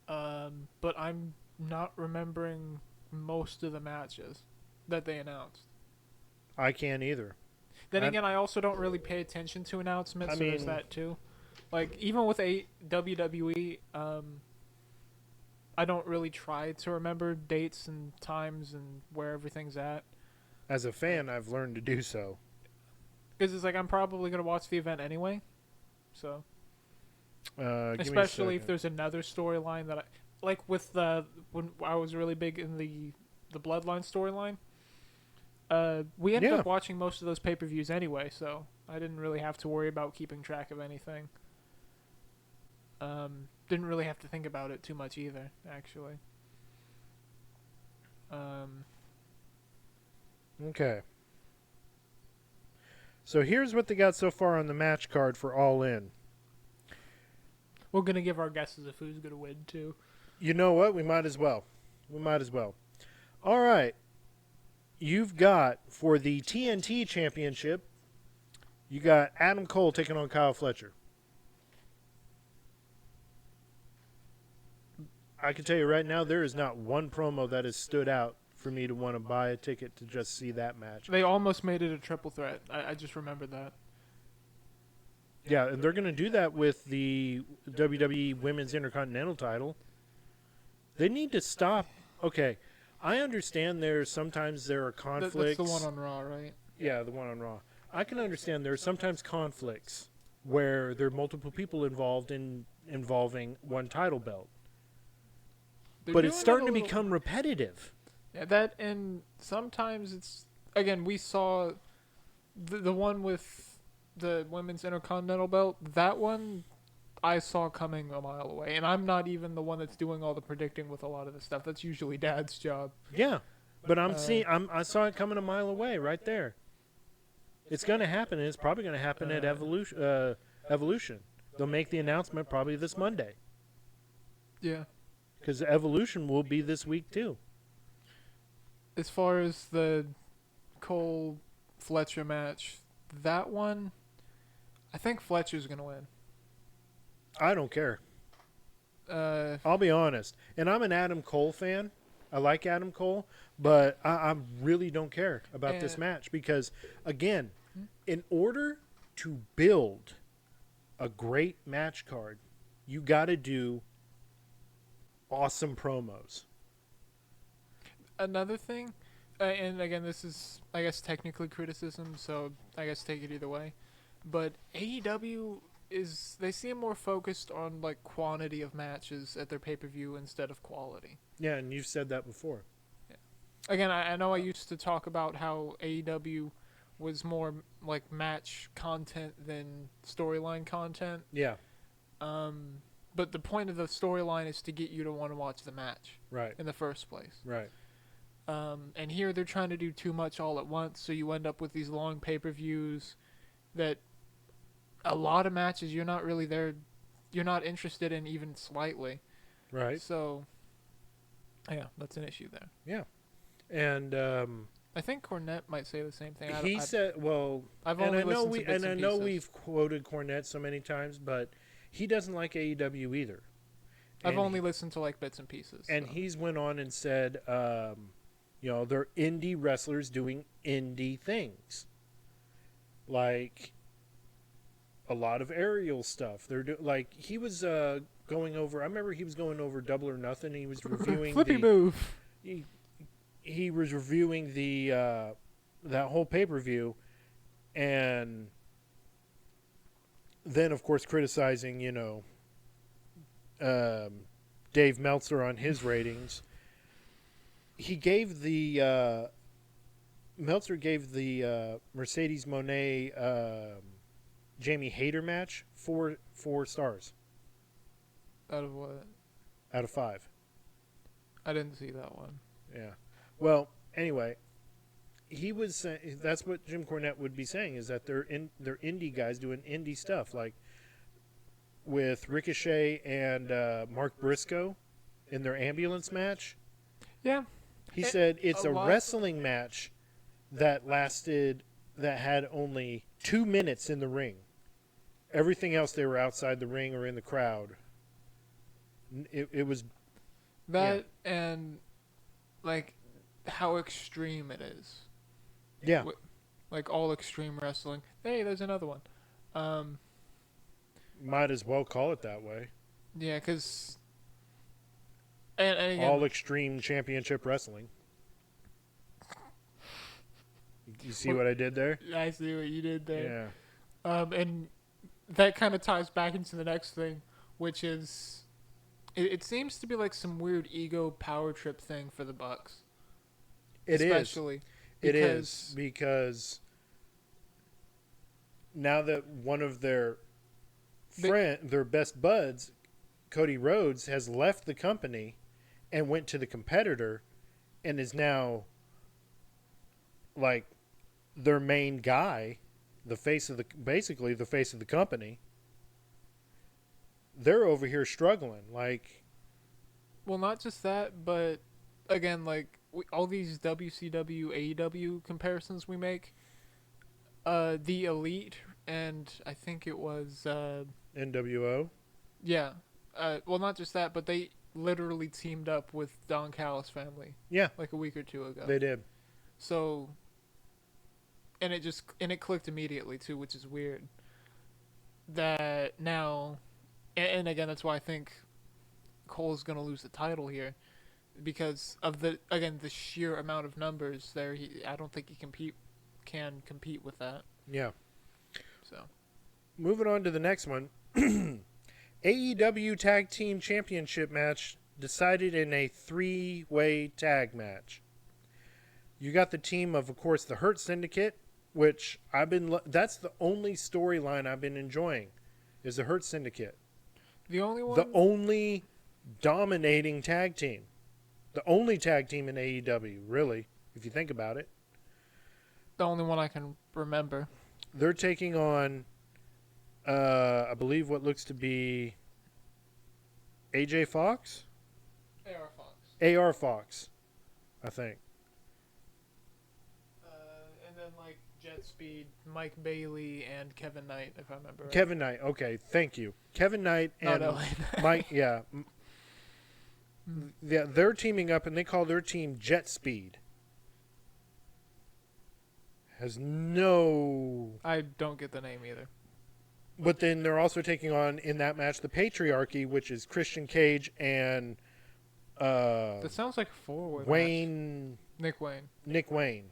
But I'm not remembering most of the matches that they announced. I can't either. Then again, I also don't really pay attention to announcements, so there's that too. Like, even with WWE, I don't really try to remember dates and times and where everything's at. As a fan, I've learned to do so. Because it's like, I'm probably going to watch the event anyway. So, especially if there's another storyline that like with when I was really big in the Bloodline storyline, we ended up watching most of those pay-per-views anyway, so I didn't really have to worry about keeping track of anything. Didn't really have to think about it too much either, actually. Okay. So here's what they got so far on the match card for All In. We're going to give our guesses of who's going to win, too. You know what? We might as well. All right. You've got, for the TNT Championship, you got Adam Cole taking on Kyle Fletcher. I can tell you right now, there is not one promo that has stood out for me to want to buy a ticket to just see that match. They almost made it a triple threat. I just remembered that. Yeah, and they're going to do that with the WWE Women's Intercontinental title. They need to stop. Okay, I understand sometimes there are conflicts. That's the one on Raw, right? Yeah, the one on Raw. I can understand there are sometimes conflicts where there are multiple people involving one title belt. But it's starting to become repetitive. Yeah, that, and sometimes it's, again, we saw the one with the Women's Intercontinental belt. That one I saw coming a mile away, and I'm not even the one that's doing all the predicting with a lot of this stuff. That's usually Dad's job. Yeah, but I saw it coming a mile away right there. It's going to happen, and it's probably going to happen at Evolution. They'll make the announcement probably this Monday. Yeah. Because Evolution will be this week, too. As far as the Cole-Fletcher match, that one, I think Fletcher's going to win. I don't care. I'll be honest. And I'm an Adam Cole fan. I like Adam Cole. But I really don't care about this match. Because, again, in order to build a great match card, you got to do awesome promos. Another thing, and again, this is, I guess, technically criticism, so I guess take it either way. But AEW they seem more focused on like quantity of matches at their pay-per-view instead of quality. Yeah, and you've said that before. Yeah. Again, I know I used to talk about how AEW was more like match content than storyline content. Yeah. But the point of the storyline is to get you to want to watch the match. Right. In the first place. Right. And here they're trying to do too much all at once, so you end up with these long pay-per-views that a lot of matches you're not really there, you're not interested in even slightly. Right. So, yeah, that's an issue there. Yeah. And I think Cornette might say the same thing. I've only listened to bits and pieces. We've quoted Cornette so many times, but he doesn't like AEW either. I've only listened to like bits and pieces. And he's went on and said, they're indie wrestlers doing indie things, like a lot of aerial stuff. They're like he was going over. I remember he was going over Double or Nothing. He was reviewing flippy move. He was reviewing the that whole pay-per-view, and then of course criticizing Dave Meltzer on his ratings. He gave Meltzer gave the Mercedes Moné Jamie Hayter match 4 stars. Out of what? Out of 5. I didn't see that one. Yeah. Well, Anyway, he was saying that's what Jim Cornette would be saying is that they're indie guys doing indie stuff like with Ricochet and Mark Briscoe in their ambulance match. Yeah. He said it's a lot. wrestling match that had only 2 minutes in the ring. Everything else they were outside the ring or in the crowd. It was That and like how extreme it is. yeah. Like all extreme wrestling. Hey, there's another one. Might as well call it that way. Yeah, because and again, All extreme championship wrestling. You see what I did there? I see what you did there. Yeah. And that kind of ties back into the next thing, which is it seems to be like some weird ego power trip thing for the Bucks. It is. Especially because now that one of their best buds, Cody Rhodes, has left the company and went to the competitor and is now like their main guy, basically the face of the company. They're over here struggling. Like, well, not just that, but again, like all these WCW, AEW comparisons we make, the Elite and I think it was NWO. yeah. Well, not just that, but they literally teamed up with Don Callis' family. Yeah, like a week or two ago. they did. So, and it clicked immediately too, which is weird. That now, and again, that's why I think Cole's gonna lose the title here, because of the sheer amount of numbers there. I don't think he can compete with that. Yeah. So, moving on to the next one. AEW Tag Team Championship match decided in a 3-way tag match. You got the team of course, the Hurt Syndicate, which that's the only storyline I've been enjoying, is the Hurt Syndicate. the only one. The only dominating tag team. The only tag team in AEW, really, if you think about it. The only one I can remember. They're taking on, I believe, what looks to be AJ Fox? AR Fox. AR Fox, I think. And then like Jet Speed, Mike Bailey, and Kevin Knight, if I remember right. Kevin Knight, okay, thank you. Kevin Knight and Mike, yeah. Yeah, they're teaming up, and they call their team Jet Speed. Has no... I don't get the name either. But then they're also taking on, in that match, the Patriarchy, which is Christian Cage and... That sounds like a 4-way Wayne... match. Nick Wayne.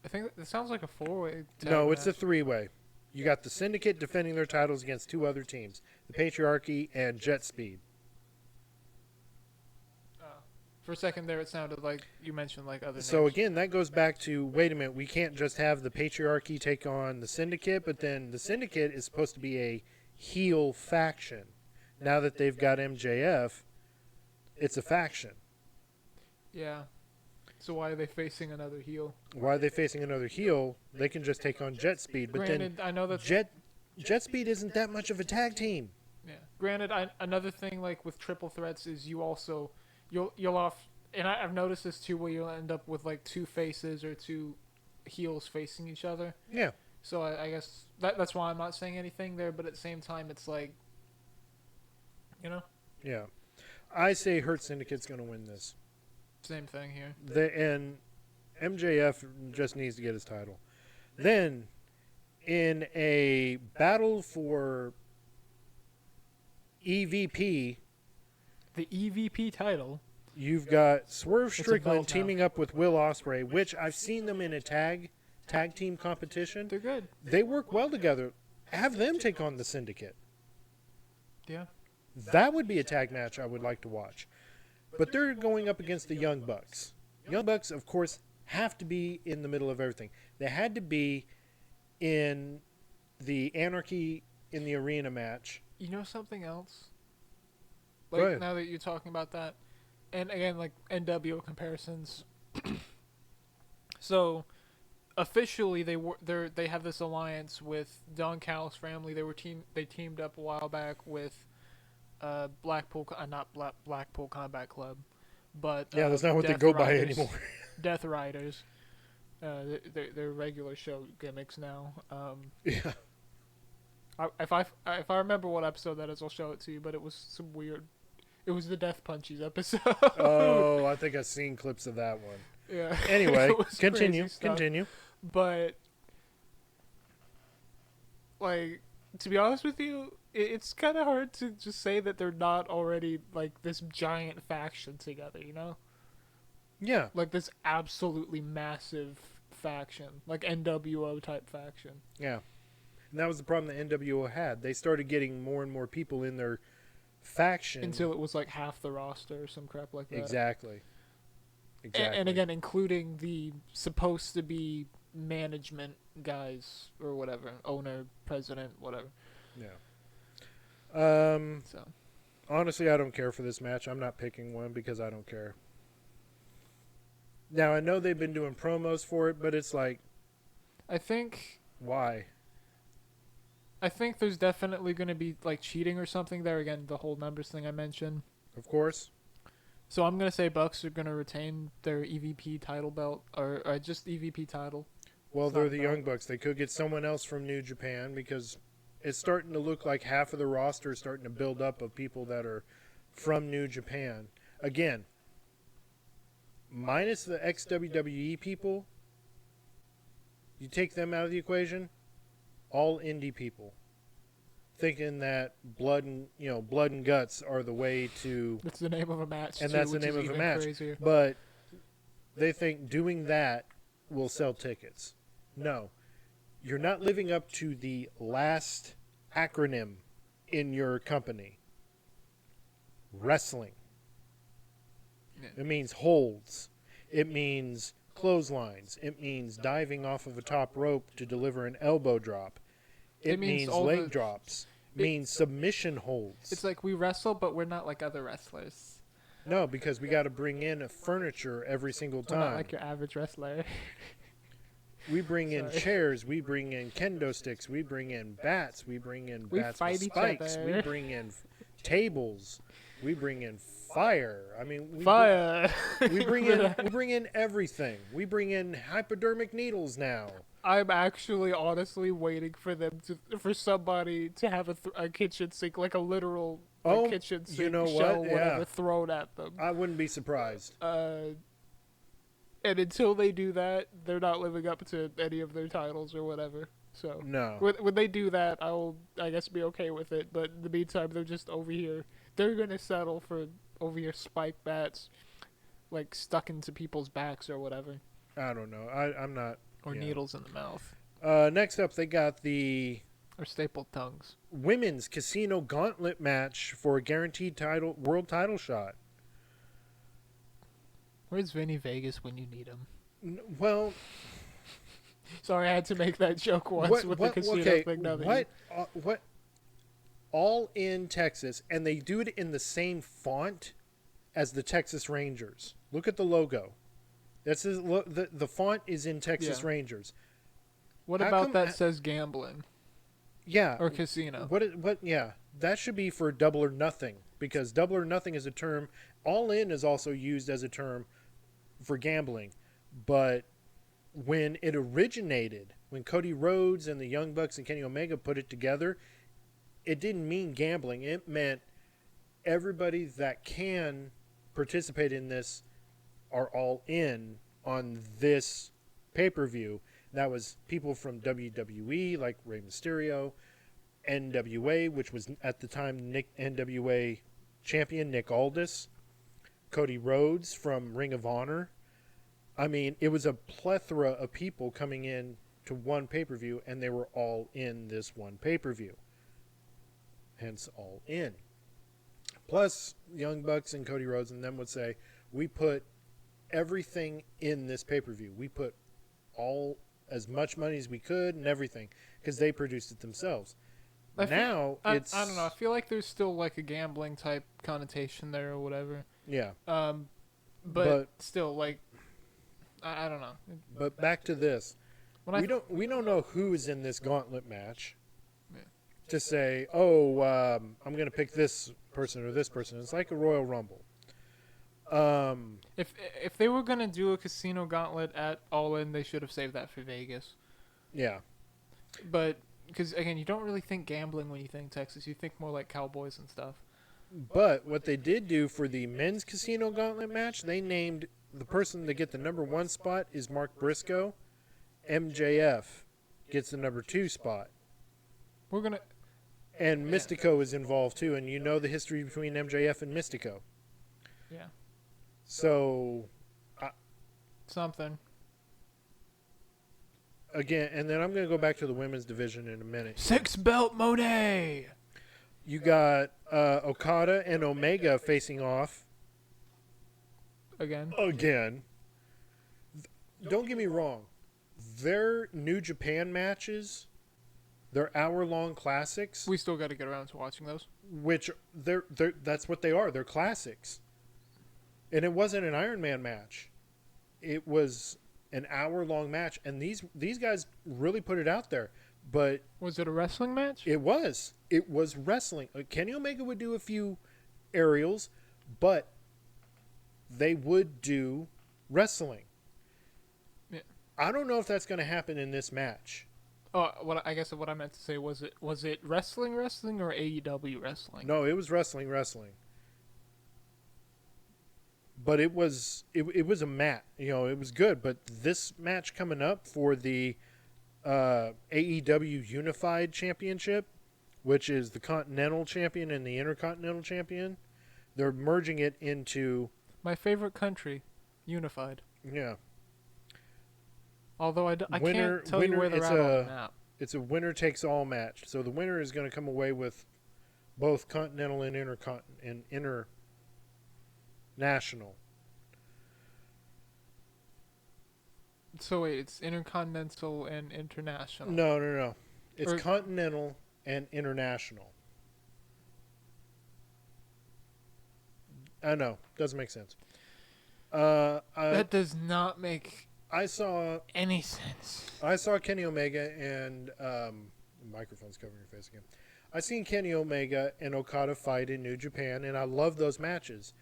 I think it sounds like a 4-way No, it's match. a 3-way. You got the Syndicate defending their titles against 2 other teams. The Patriarchy and Jet Speed. For a second there, it sounded like you mentioned like other names. So again, that goes back to, wait a minute, we can't just have the Patriarchy take on the Syndicate, but then the Syndicate is supposed to be a heel faction. Now that they've got MJF, it's a faction. Yeah. So why are they facing another heel? Why are they facing another heel? They can just take on Jet Speed, but Granted, I know that Jet Speed isn't that much of a tag team. Yeah. Granted, another thing like with triple threats is you'll off, and I've noticed this too, where you'll end up with like 2 faces or 2 heels facing each other. Yeah. So I guess that's why I'm not saying anything there, but at the same time, it's like, you know. Yeah. I say Hurt Syndicate's going to win this. Same thing here. And MJF just needs to get his title. Then, in a battle for EVP, The EVP title. you've got Swerve It's a Strickland belt now. teaming up with Will Ospreay, which I've seen them in a tag team competition. They're good. They work well together. Have them take on the Syndicate. Yeah. That would be a tag match I would like to watch. But they're going up against the Young Bucks. Young Bucks, of course, have to be in the middle of everything. They had to be in the Anarchy in the Arena match. You know something else? Go Like ahead. now that you're talking about that, and again like NWO comparisons. So officially they have this alliance with Don Callis family. They teamed up a while back with Blackpool Combat Club, but Yeah, that's not what they Death go by Riders- anymore. Death Riders. They're regular show gimmicks now. Yeah. If I remember what episode that is, I'll show it to you. But it was some weird. It was the Death Punchies episode. Oh, I think I've seen clips of that one. Yeah. Anyway, It was continue. crazy stuff. Continue. But like, to be honest with you, it's kind of hard to just say that they're not already like this giant faction together. You know, Yeah. like this absolutely massive faction, like NWO type faction. Yeah. And that was the problem that NWO had. They started getting more and more people in their faction. Until it was like half the roster or some crap like that. Exactly. Exactly. And again, including the supposed to be management guys or whatever, owner, president, whatever. Yeah. So Honestly, I don't care for this match. I'm not picking one because I don't care. Now, I know they've been doing promos for it, but it's like, I think why? there's definitely going to be like cheating or something there. Again, the whole numbers thing I mentioned. Of course. So I'm going to say Bucks are going to retain their EVP title belt or just EVP title. Well, It's they're not the bad. Young Bucks. They could get someone else from New Japan because it's starting to look like half of the roster is starting to build up of people that are from New Japan. Again, minus the ex-WWE people, you take them out of the equation, all indie people. Thinking that blood and guts are the way to, That's the name of a match. and too, that's the which name is of a even match. Crazier. But they think doing that will sell tickets. No. You're not living up to the last acronym in your company. Wrestling. Yeah. It means holds. It means clotheslines. It means diving off of a top rope to deliver an elbow drop. It means means all leg the- drops. it- Means submission holds. It's like we wrestle, but we're not like other wrestlers. No, because we got to bring in a furniture every single We're not time. like your average wrestler. We bring in Sorry. chairs, we bring in kendo sticks, we bring in bats, we bring in We bats fight with each spikes, other. we bring in tables, we bring in fire. I mean, Fire. We bring in everything. We bring in hypodermic needles now. I'm actually honestly waiting for for somebody to have a kitchen sink, like a literal Oh, kitchen sink you know shell, what? whatever, Yeah. thrown at them. I wouldn't be surprised. And until they do that, they're not living up to any of their titles or whatever. So No. when they do that, I guess be okay with it. But in the meantime, they're just over here. They're gonna settle for over here spike bats, like stuck into people's backs or whatever, I don't know. I'm not. or Yeah. needles in the mouth, Next up, they got the or stapled tongues. women's casino gauntlet match for a guaranteed world title shot. Where's Vinny Vegas when you need him? Well, Sorry, I had to make that joke once with the casino thing. Now that what? All in Texas, and they do it in the same font as the Texas Rangers. Look at the logo. The font is in Texas Yeah. Rangers. What how about come that I- says gambling Yeah. or casino? What? Yeah, that should be for double or nothing, because double or nothing is a term. All in is also used as a term for gambling, but when it originated, when Cody Rhodes and the Young Bucks and Kenny Omega put it together, it didn't mean gambling. It meant everybody that can participate in this are all in on this pay-per-view. That was people from WWE like Rey Mysterio, NWA, which was at the time NWA champion Nick Aldis, Cody Rhodes from Ring of Honor. I mean, it was a plethora of people coming in to one pay-per-view, and they were all in this one pay-per-view. Hence, all in. Plus, Young Bucks and Cody Rhodes and them would say, we put everything in this pay-per-view. We put as much money as we could and everything, because they produced it themselves. I Now, I it's... don't know. I feel like there's still like a gambling type connotation there or whatever. Yeah. But still, like, I don't know. But back to this. When We don't know who is in this gauntlet match. Yeah. To say, oh, I'm going to pick this person or this person. It's like a Royal Rumble. If they were gonna do a casino gauntlet at All In, they should have saved that for Vegas. Yeah. But because again, you don't really think gambling when you think Texas. You think more like cowboys and stuff. But what they did do for the men's casino gauntlet match, they named the person to get the number 1 spot is Mark Briscoe. MJF gets the number 2 spot. We're gonna. And Mystico is involved too, and you know the history between MJF and Mystico. Yeah. So, Something. again, and then I'm going to go back to the women's division in a minute. 6-belt Monet. You got Okada and Omega facing off Again. again. Don't get me wrong. Their New Japan matches, they're hour-long classics, We still got to get around to watching those. which that's what they are. They're classics. And it wasn't an Iron Man match. It was an hour-long match, and these guys really put it out there. But Was it a wrestling match? it was wrestling. Kenny Omega would do a few aerials, but they would do wrestling. Yeah. I don't know if that's going to happen in this match. Oh, what I meant to say was it wrestling or AEW wrestling? No, it was wrestling. But it was a match. You know, it was good. But this match coming up for the AEW Unified Championship, which is the Continental Champion and the Intercontinental Champion, they're merging it into My favorite country, unified. yeah. Although I Winner- can't tell you where they're it's at on a- the map. It's a winner takes all match. So the winner is going to come away with both Continental and International. So wait, it's intercontinental and international. No. It's Or- Continental and International. I know. Doesn't make sense. That does not make I saw any sense. Kenny Omega and the microphone's covering your face again. I seen Kenny Omega and Okada fight in New Japan, and I love those matches.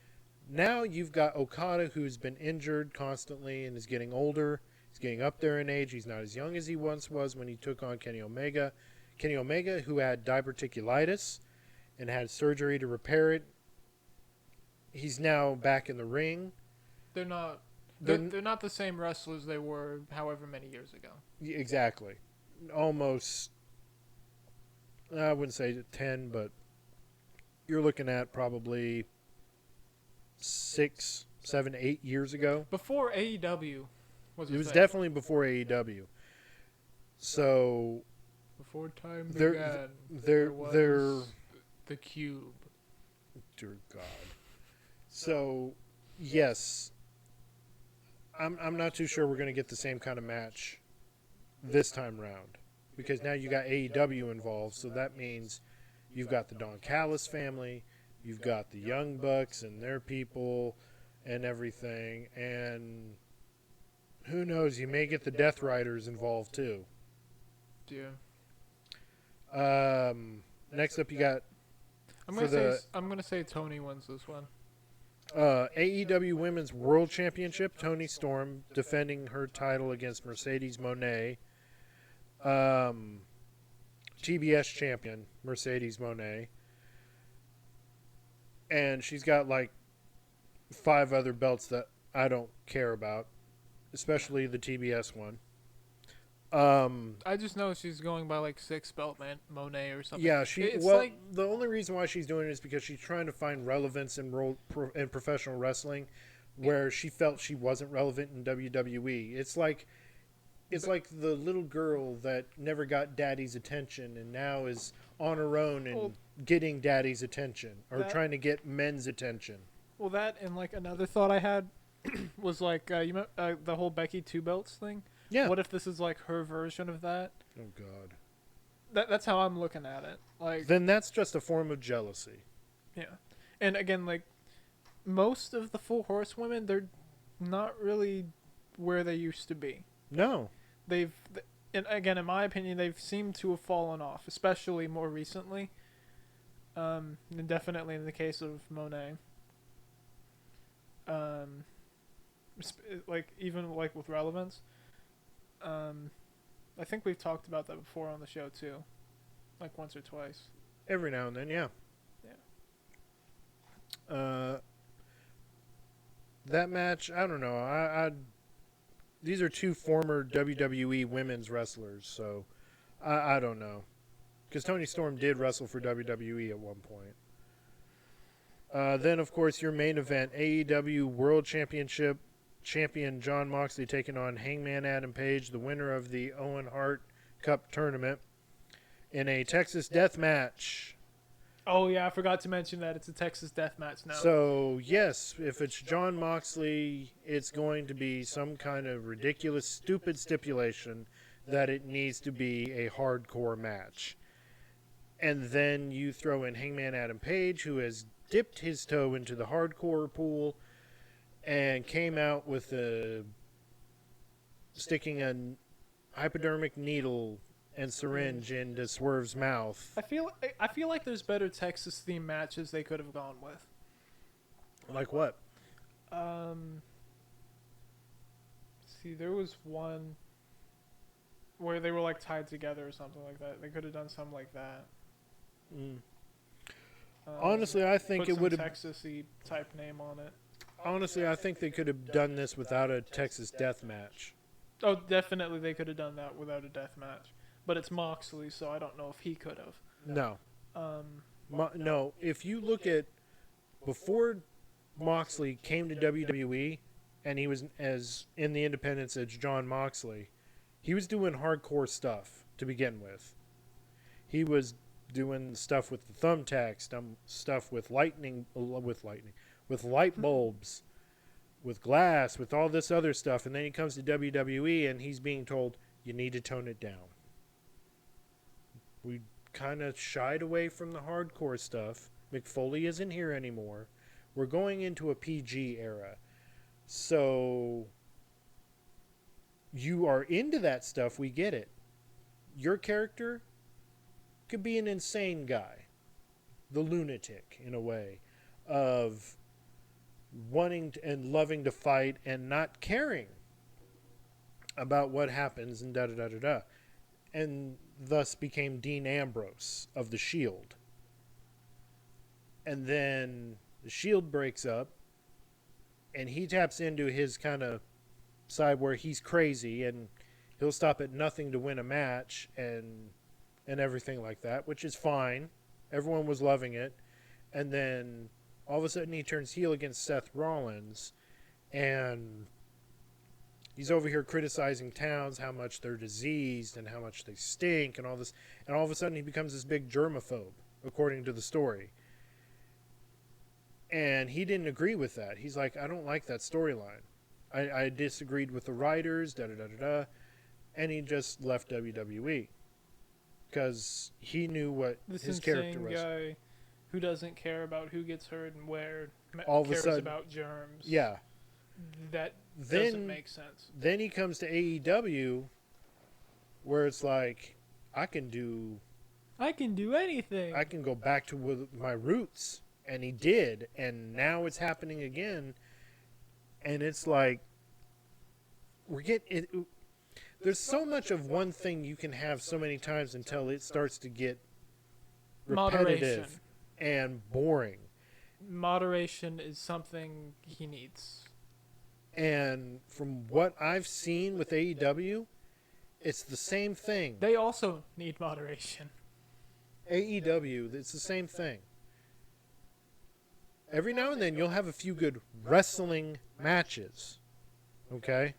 Now you've got Okada, who's been injured constantly and is getting older. He's getting up there in age. He's not as young as he once was when he took on Kenny Omega. Kenny Omega, who had diverticulitis and had surgery to repair it. He's now back in the ring. They're not. They're- They're not the same wrestlers they were however many years ago. Exactly. Almost, I wouldn't say 10, but you're looking at probably 6, 7, 8 years ago. Before AEW was. It was definitely before AEW. So before time they're- began. they're- was they're- the cube. dear God. So yes, I'm not too sure we're going to get the same kind of match this time round, because now you got AEW involved. So that means you've got the Don Callis family, you've got the Young Bucks and their people and everything, and who knows, you may get the Death Riders involved too. Yeah. Next up, you got I'm For gonna say Tony wins this one. AEW Women's World Championship. Toni Storm defending her title against Mercedes Moné. TBS champion Mercedes Moné. And she's got like 5 other belts that I don't care about, especially the TBS one. I just know she's going by like 6-belt Monet or something. Yeah, It's well, like the only reason why she's doing it is because she's trying to find relevance in professional wrestling, where she felt she wasn't relevant in WWE. It's like the little girl that never got daddy's attention and now is on her own and getting daddy's attention, or trying to get men's attention. well, that and like another thought I had was like the whole Becky 2 belts thing. Yeah. What if this is like her version of that? Oh God. That's how I'm looking at it. Like, Then that's just a form of jealousy. yeah. And again, like most of the Full Horsewomen, they're not really where they used to be. No. And again, in my opinion, they've seemed to have fallen off, especially more recently. And definitely in the case of Monet. Like even like with relevance. I think we've talked about that before on the show too, like once or twice. Every now and then, yeah. That match, I don't know. These are two former WWE women's wrestlers, so I don't know. Because Toni Storm did wrestle for WWE at one point. Then, of course, your main event, AEW World Championship champion Jon Moxley taking on Hangman Adam Page, the winner of the Owen Hart Cup tournament, in a Texas death match. Oh, yeah, I forgot to mention that. It's a Texas death match now. So, yes, if it's Jon Moxley, it's going to be some kind of ridiculous, stupid stipulation that it needs to be a hardcore match. And then you throw in Hangman Adam Page, who has dipped his toe into the hardcore pool and came out with sticking a hypodermic needle and syringe into Swerve's mouth. I feel like there's better Texas themed matches they could have gone with. Like what? See, there was one where they were like tied together or something like that. They could have done something like that. Honestly, I think it would have Texas-y type name on it. Honestly, I think they could have done this without a Texas death match. Oh, definitely they could have done that without a death match. But it's Moxley, so I don't know if he could have. No. No, if you look at before Moxley came to WWE and he was as in the independents as Jon Moxley, he was doing hardcore stuff to begin with. He was doing stuff with the thumbtacks, stuff with light bulbs, with glass, with all this other stuff, and then he comes to WWE and he's being told, you need to tone it down. We kind of shied away from the hardcore stuff. McFoley isn't here anymore. We're going into a PG era. So you are into that stuff, we get it. Your character could be an insane guy. The lunatic, in a way, of wanting and loving to fight and not caring about what happens and da-da-da-da-da. And thus became Dean Ambrose of The Shield. And then The Shield breaks up and he taps into his kind of side where he's crazy and he'll stop at nothing to win a match and everything like that, which is fine. Everyone was loving it. And then all of a sudden he turns heel against Seth Rollins and he's over here criticizing towns, how much they're diseased and how much they stink and all this. And all of a sudden he becomes this big germaphobe, according to the story. And he didn't agree with that. He's like, I don't like that storyline. I disagreed with the writers, da-da-da-da-da. And he just left WWE. Because he knew what his character was. This insane guy who doesn't care about who gets hurt and where, all cares of a sudden, about germs. Yeah. That doesn't make sense. Then he comes to AEW, where it's like, I can do anything. I can go back to my roots, and he did, and now it's happening again, and it's like there's so much of one thing you can have so many times until it starts to get repetitive and boring. Moderation is something he needs. And from what I've seen with AEW, it's the same thing. They also need moderation. AEW, it's the same thing. Every now and then you'll have a few good wrestling matches. Okay?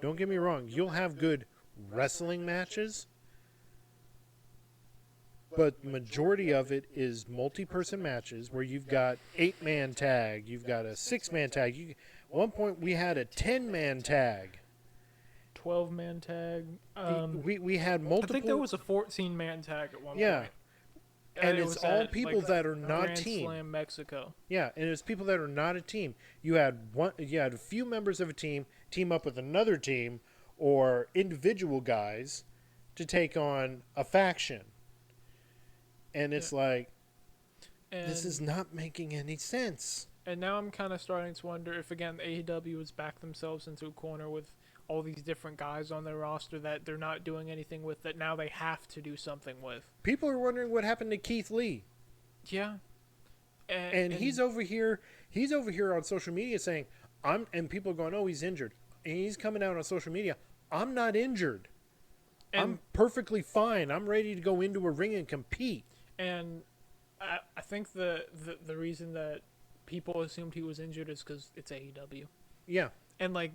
Don't get me wrong. You'll have good wrestling matches. But the majority of it is multi-person matches where you've got 8-man tag. You've got a 6-man tag. At one point we had a 10-man tag. 12-man tag. We had multiple. I think there was a 14-man tag at one point. Yeah. And it it's was all at, people like, that are not a Grand team. Slam Mexico. Yeah, and it's people that are not a team. You had a few members of a team team up with another team or individual guys to take on a faction. And it's like, this is not making any sense. And now I'm kind of starting to wonder if, again, AEW has backed themselves into a corner with all these different guys on their roster that they're not doing anything with, that now they have to do something with. People are wondering what happened to Keith Lee. Yeah. And he's over here on social media saying, and people are going, oh, he's injured. And he's coming out on social media, I'm not injured. I'm perfectly fine. I'm ready to go into a ring and compete. And I think the reason that people assumed he was injured is because it's AEW. Yeah. And, like,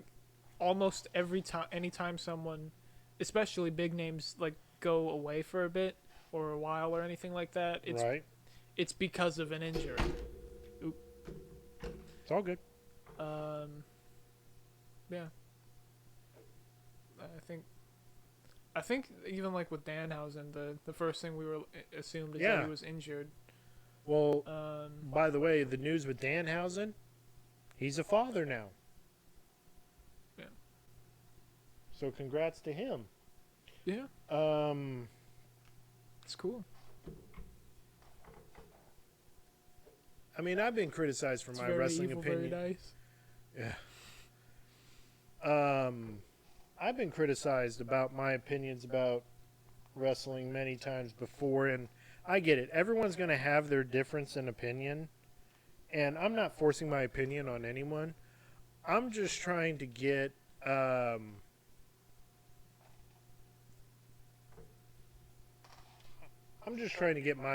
almost every time, anytime someone, especially big names, like, go away for a bit or a while or anything like that, it's because of an injury. Oop. It's all good. Yeah. I think even, like, with Danhausen, the first thing we were assumed is that he was injured. Well, by the way, the news with Danhausen, he's a father now. Yeah. So congrats to him. Yeah. It's cool. I mean, I've been criticized for my wrestling opinion. Very nice. Yeah. I've been criticized about my opinions about wrestling many times before, and I get it. Everyone's going to have their difference in opinion, and I'm not forcing my opinion on anyone. I'm just trying to get my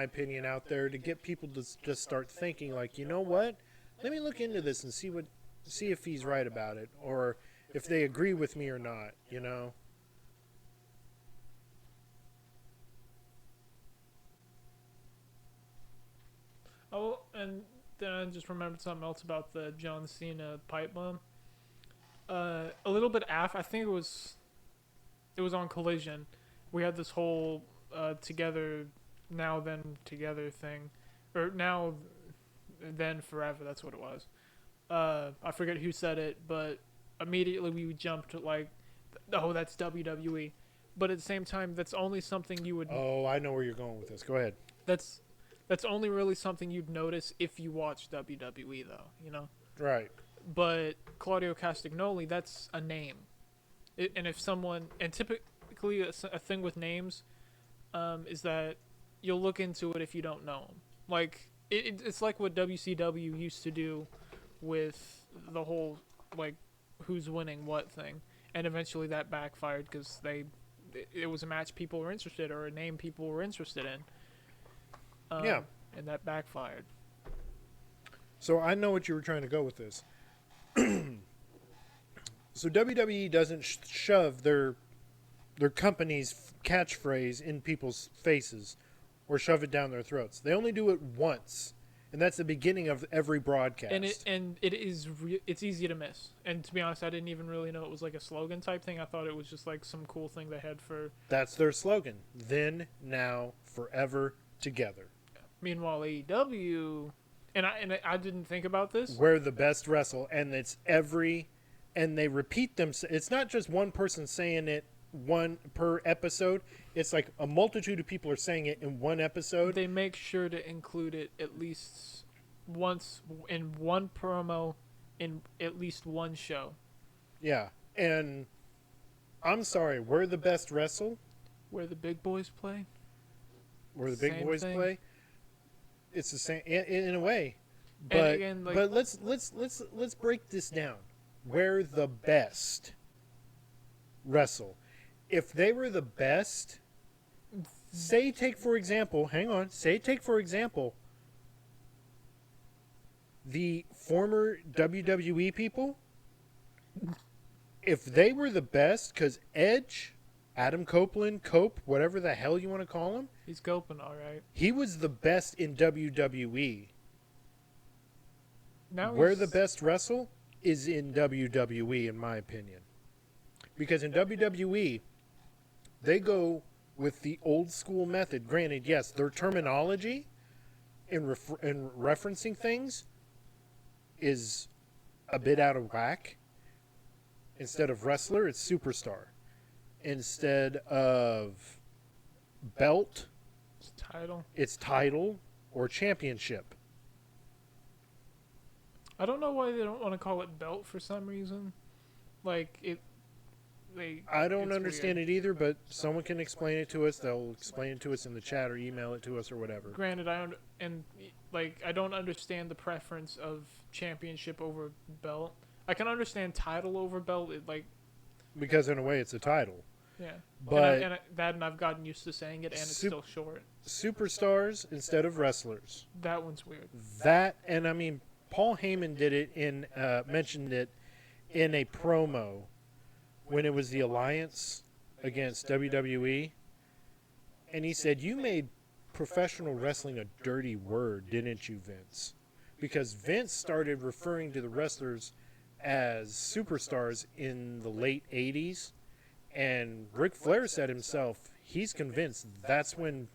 opinion out there, to get people to just start thinking, like, you know what? Let me look into this and see if he's right about it, or if they agree with me or not, you know? Oh, and then I just remembered something else about the John Cena pipe bomb. A little bit after, I think it was on Collision. We had this whole together, now then together thing, or now then forever. That's what it was. I forget who said it, but immediately we jumped to, like, oh, that's WWE. But at the same time, that's only something you would. Oh, I know where you're going with this. Go ahead. That's only really something you'd notice if you watch WWE, though, you know? Right. But Claudio Castagnoli, that's a name. And if someone, and typically a thing with names is that you'll look into it if you don't know them. Like, it's like what WCW used to do with the whole, like, who's winning what thing. And eventually that backfired because it was a match people were interested, or a name people were interested in. Yeah. And that backfired. So I know what you were trying to go with this. So WWE doesn't shove their company's catchphrase in people's faces or shove it down their throats. They only do it once, and that's the beginning of every broadcast. And it's easy to miss. And to be honest, I didn't even really know it was like a slogan type thing. I thought it was just like some cool thing they had for. That's their slogan. Then, now, forever, together. Meanwhile, AEW, and I didn't think about this. We're the best wrestle, and and they repeat them. It's not just one person saying it one per episode. It's like a multitude of people are saying it in one episode. They make sure to include it at least once in one promo, in at least one show. Yeah, and I'm sorry, we're the best wrestle. Where the big boys play. Where the big Same boys thing. play. It's the same in a way, And but again, like, but let's break this down. We're the best wrestle. If they were the best, take for example, the former WWE people. If they were the best, because Edge, Adam Copeland, whatever the hell you want to call him, he's coping all right. he was the best in WWE. Now Where the best wrestle is in WWE, in my opinion. Because in WWE, they go with the old school method. Granted, yes, their terminology in referencing things is a bit out of whack. Instead of wrestler, it's superstar. Instead of belt, it's title or championship. I don't know why they don't want to call it belt for some reason. Like it, I don't understand it either, but someone can explain it to us. They'll explain it to us in the chat or email it to us or whatever. Granted, I don't understand the preference of championship over belt. I can understand title over belt. Because in a way, it's a title. Yeah, but and I've gotten used to saying it, and it's still short. Superstars instead of wrestlers. That one's weird. That, and I mean, Paul Heyman did it mentioned it in a promo when it was the Alliance against WWE, and he said, "You made professional wrestling a dirty word, didn't you, Vince?" Because Vince started referring to the wrestlers as superstars in the late 80s, and Ric Flair said himself he's convinced that's when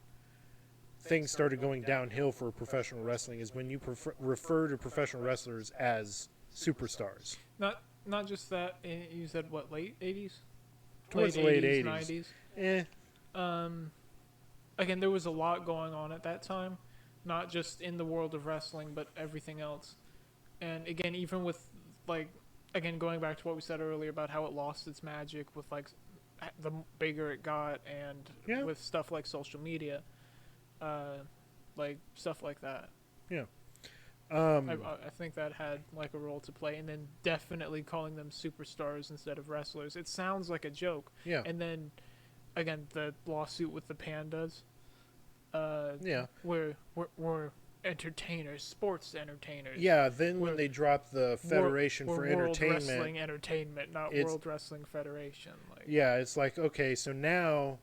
things started going downhill for professional wrestling, is when you refer to professional wrestlers as superstars. Not just that. You said what, late 80s? Towards the late 80s. 90s. Again, there was a lot going on at that time, not just in the world of wrestling, but everything else. And again, even with going back to what we said earlier about how it lost its magic with the bigger it got, and with stuff like social media, stuff like that. Yeah. I think that had a role to play, and then definitely calling them superstars instead of wrestlers. It sounds like a joke. Yeah. And then, again, the lawsuit with the pandas. We're entertainers, sports entertainers. Yeah. Then when they dropped the Federation for Entertainment, World Wrestling Entertainment, not World Wrestling Federation. Yeah, it's like, okay, so now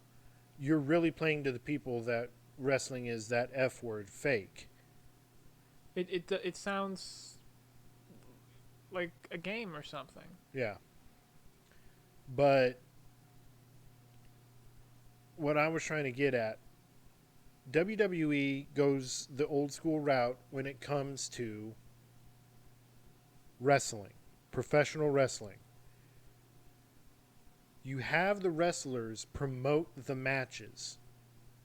you're really playing to the people that wrestling is that F word, fake. It sounds like a game or something. Yeah. But what I was trying to get at, WWE goes the old school route when it comes to wrestling, professional wrestling. You have the wrestlers promote the matches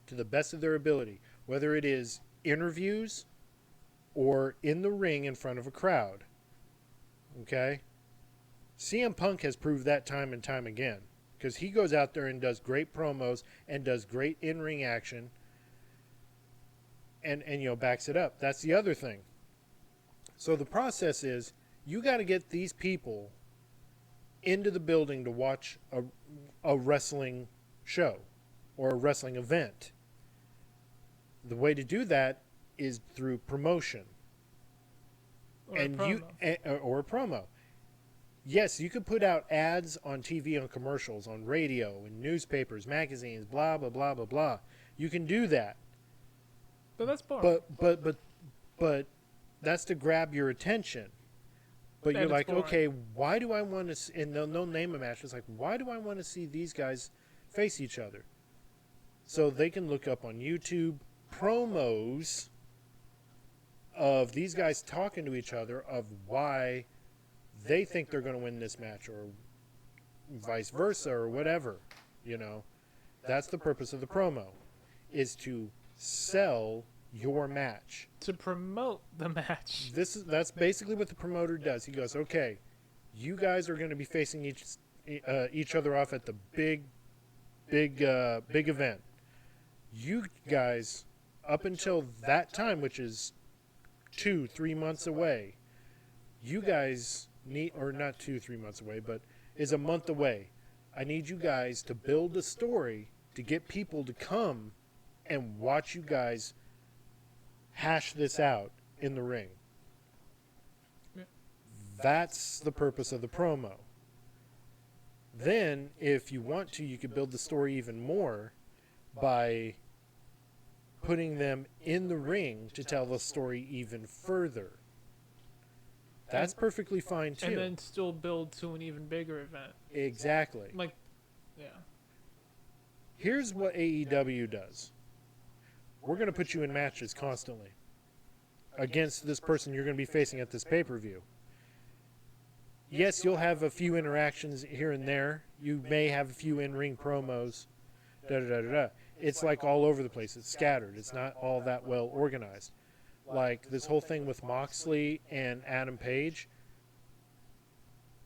to the best of their ability, whether it is interviews or in the ring in front of a crowd. Okay? CM Punk has proved that time and time again, because he goes out there and does great promos and does great in-ring action and backs it up. That's the other thing. So the process is, you got to get these people into the building to watch a wrestling show or a wrestling event. The way to do that is through promotion or a promo. Yes, you could put out ads on TV, on commercials, on radio, in newspapers, magazines, blah blah blah blah blah. You can do that, but that's boring. But that's to grab your attention. But you're like, okay, why do I want to? And they'll name a match. It's like, why do I want to see these guys face each other? So they can look up on YouTube promos of these guys talking to each other of why they think they're going to win this match, or vice versa, or whatever. That's the purpose of the promo, is to sell your match, to promote the match. That's basically what the promoter does. He goes, okay, you guys are going to be facing each other off at the big event. You guys, up until that time, which is 2-3 months away, you guys need, or not 2-3 months away, but is a month away. I need you guys to build a story to get people to come and watch you guys hash this out in the ring. Yeah. That's the purpose of the promo. Then, if you want to, you could build the story even more by putting them in the ring to tell the story even further. That's perfectly fine too. And then still build to an even bigger event. Exactly. Yeah. Here's what AEW does. We're going to put you in matches constantly against this person you're going to be facing at this pay-per-view. Yes, you'll have a few interactions here and there. You may have a few in-ring promos. Da-da-da-da-da. It's like all over the place. It's scattered. It's not all that well organized. Like this whole thing with Moxley and Adam Page.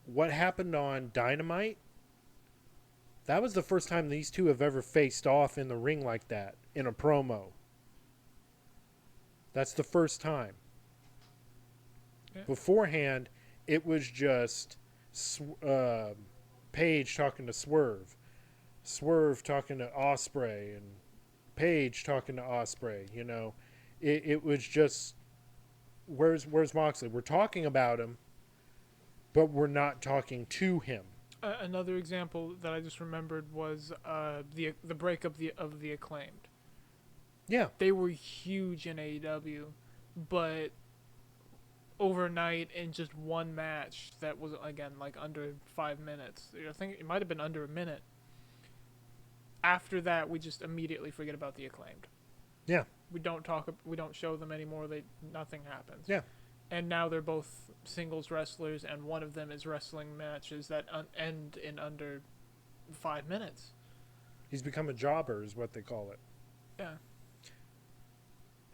What happened on Dynamite? That was the first time these two have ever faced off in the ring like that, in a promo. That's the first time. Yeah. Beforehand, it was just Page talking to Swerve. Swerve talking to Ospreay, and Page talking to Ospreay. You know, it was just, where's Moxley? We're talking about him, but we're not talking to him. Another example that I just remembered was the breakup of the Acclaimed. Yeah, They were huge in AEW, but overnight in just one match that was, again, like under 5 minutes. I think it might have been under a minute. After that, we just immediately forget about the Acclaimed. yeah, We don't show them anymore. Nothing happens. yeah. And now they're both singles wrestlers, and one of them is wrestling matches that end in under 5 minutes. He's become a jobber, is what they call it. Yeah.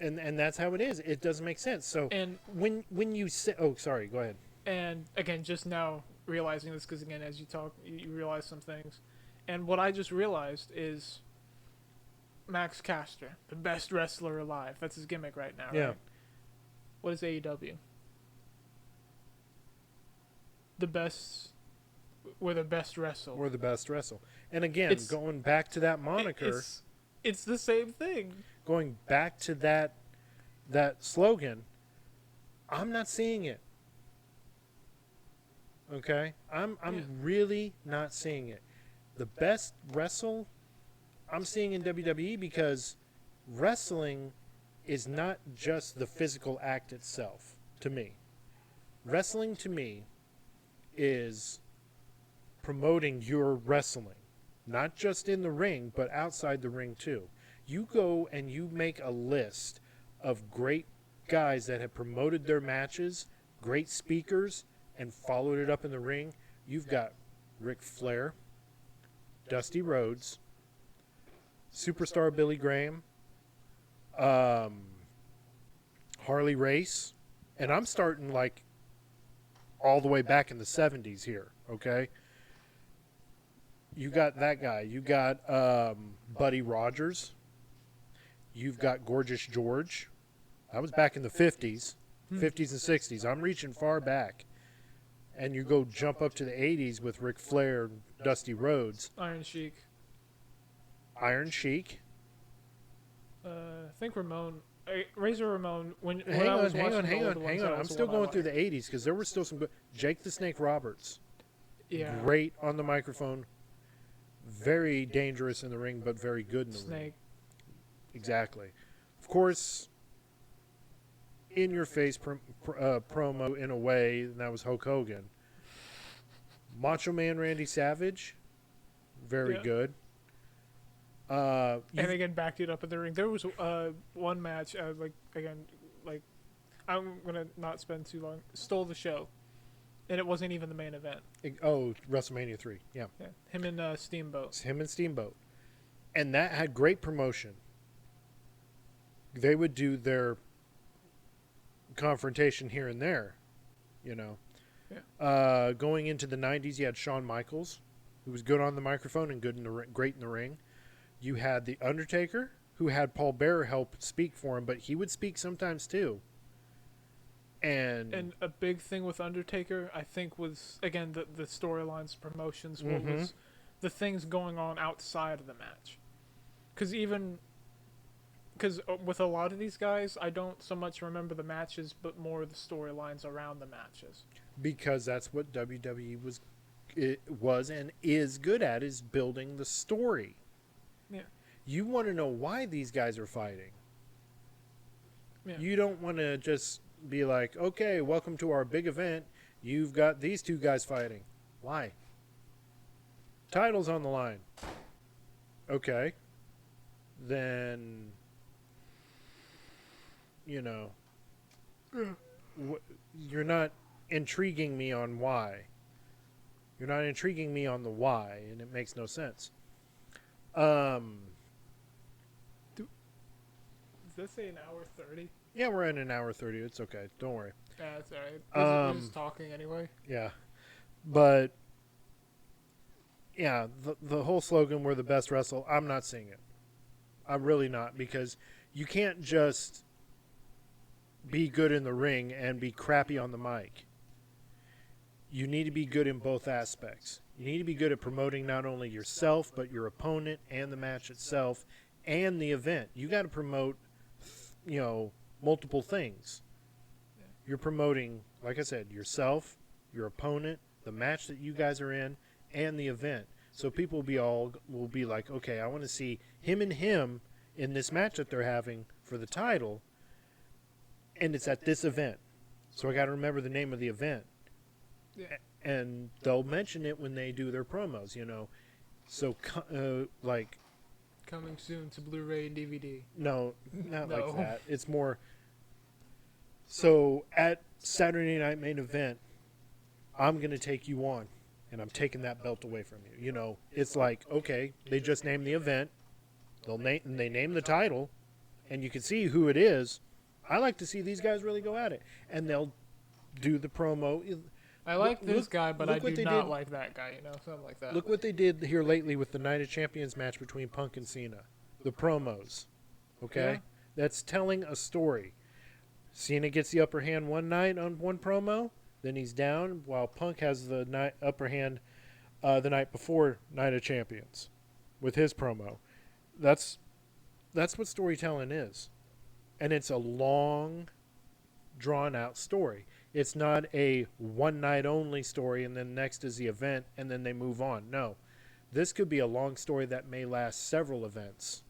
And that's how it is. It doesn't make sense. So And when you say, oh, sorry, go ahead. And again, just now realizing this, because again, as you talk, you realize some things. And what I just realized is Max Caster, the best wrestler alive. That's his gimmick right now, Yeah. right? What is AEW? We're the best wrestle. We're the best wrestle. And again, going back to that moniker, it's the same thing. going back to that slogan, I'm not seeing it. Okay? I'm really not seeing it. The best wrestle I'm seeing in WWE, because wrestling is not just the physical act itself to me. Wrestling to me is promoting your wrestling, not just in the ring, but outside the ring too. You go and you make a list of great guys that have promoted their matches, great speakers, and followed it up in the ring. You've got Ric Flair, Dusty Rhodes, Superstar Billy Graham, Harley Race, and I'm starting like all the way back in the 70s here, okay? You got that guy. You got Buddy Rogers. You've got Gorgeous George. That was back in the 50s, 50s and 60s. I'm reaching far back. And you go jump up to the 80s with Ric Flair and Dusty Rhodes. Iron Sheik. Iron Sheik. I think Razor Ramon. Hang on. I'm still going through the 80s because there were still some good. Jake the Snake Roberts. Yeah. Great on the microphone. Very dangerous in the ring, but very good in the ring. Snake. Exactly. Of course, in your face promo in a way, and that was Hulk Hogan. Macho Man Randy Savage. Very good. And again, backed it up in the ring. There was one match, I'm going to not spend too long, stole the show. And it wasn't even the main event. WrestleMania 3, yeah. Him and Steamboat. It's him and Steamboat. And that had great promotion. They would do their confrontation here and there, you know. Yeah. Going into the 90s, you had Shawn Michaels, who was good on the microphone and great in the ring. You had The Undertaker, who had Paul Bearer help speak for him, but he would speak sometimes too. And a big thing with Undertaker, I think, was, again, the storylines, promotions, what was the things going on outside of the match. Because with a lot of these guys, I don't so much remember the matches, but more the storylines around the matches. Because that's what WWE was and is good at, is building the story. Yeah. You want to know why these guys are fighting. Yeah. You don't want to just be like, okay, welcome to our big event. You've got these two guys fighting. Why? Titles on the line. Okay. Then, you know, you're not intriguing me on why. You're not intriguing me on the why, and it makes no sense. Um, Does this say an hour 30? yeah, we're at an hour 30. It's okay. Don't worry. Yeah, that's alright. We're Um, just talking anyway. Yeah. But, yeah, the whole slogan, we're the best wrestle, I'm not seeing it. I'm really not, because you can't just be good in the ring and be crappy on the mic. You need to be good in both aspects. You need to be good at promoting not only yourself, but your opponent and the match itself and the event. You got to promote, multiple things. You're promoting, like I said, yourself, your opponent, the match that you guys are in, and the event. So people will be like, okay, I want to see him and him in this match that they're having for the title, and it's at this event. So I got to remember the name of the event. Yeah. And they'll mention it when they do their promos, So, like, Coming soon to Blu-ray and DVD. no, not No. like that. It's more. So at Saturday Night Main Event, I'm gonna take you on, and I'm taking that belt away from you. It's like, okay, they just named the event. They name the title, and you can see who it is. I like to see these guys really go at it, and they'll do the promo. I like this guy, but I look what do they not did. like that guy, something like that. Look what they did here lately with the Night of Champions match between Punk and Cena. The promos. Okay? Yeah. That's telling a story. Cena gets the upper hand one night on one promo, then he's down, while Punk has the upper hand the night before Night of Champions with his promo. That's what storytelling is. And it's a long, drawn-out story. It's not a one-night-only story, and then next is the event, and then they move on. No. This could be a long story that may last several events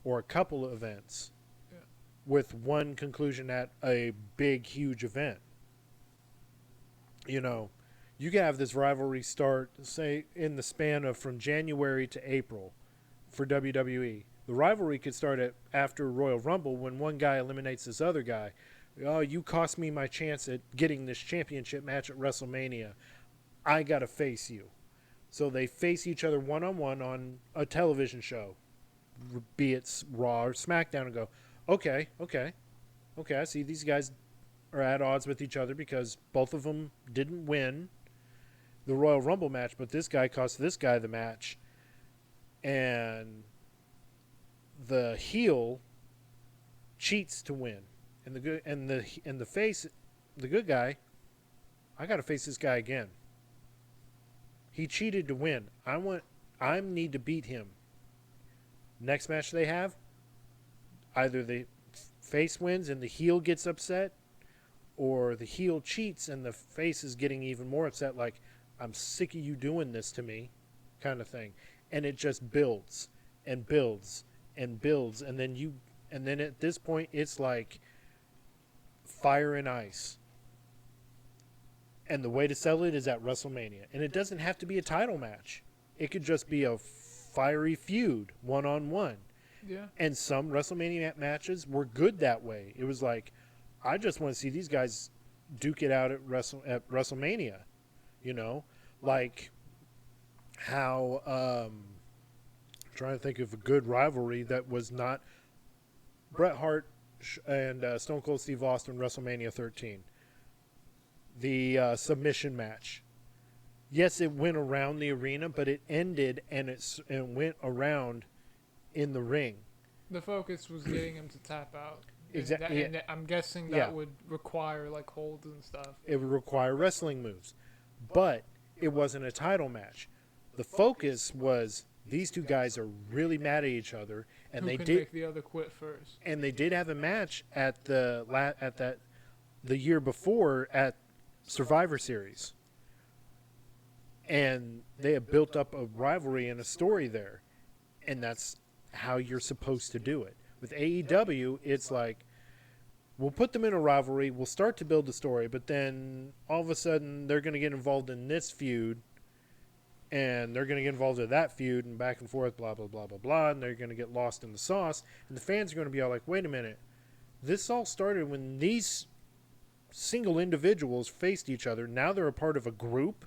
or a couple of events with one conclusion at a big, huge event. You can have this rivalry start, say, in the span of from January to April for WWE. The rivalry could start after Royal Rumble when one guy eliminates this other guy. Oh, you cost me my chance at getting this championship match at WrestleMania. I got to face you. So they face each other one-on-one on a television show, be it Raw or SmackDown, and go, okay, I see these guys are at odds with each other because both of them didn't win the Royal Rumble match, but this guy cost this guy the match. And the heel cheats to win. And the good and the face, the good guy, I got to face this guy again. He cheated to win. I need to beat him. Next match they have, either the face wins and the heel gets upset, or the heel cheats and the face is getting even more upset, like, I'm sick of you doing this to me, kind of thing. And it just builds and builds and builds, and then at this point it's like fire and ice. And the way to sell it is at WrestleMania. And it doesn't have to be a title match. It could just be a fiery feud, one-on-one. Yeah. And some WrestleMania matches were good that way. It was like, I just want to see these guys duke it out at WrestleMania. Like how I'm trying to think of a good rivalry that was not Bret Hart and Stone Cold Steve Austin WrestleMania 13. The submission match. Yes, it went around the arena, but it ended and it went around in the ring. The focus was getting him to tap out. Exactly. And I'm guessing that would require like holds and stuff. It would require wrestling moves. But it wasn't a title match. The focus was these two guys are really mad at each other, and Who they can did make the other quit first? and they did have a match at the year before at Survivor Series. And they have built up a rivalry and a story there. And that's how you're supposed to do it. With AEW, it's like, we'll put them in a rivalry, we'll start to build the story, but then all of a sudden they're going to get involved in this feud, and they're going to get involved in that feud and back and forth, blah, blah, blah, blah, blah, and they're going to get lost in the sauce, and the fans are going to be all like, wait a minute, this all started when these single individuals faced each other. Now they're a part of a group,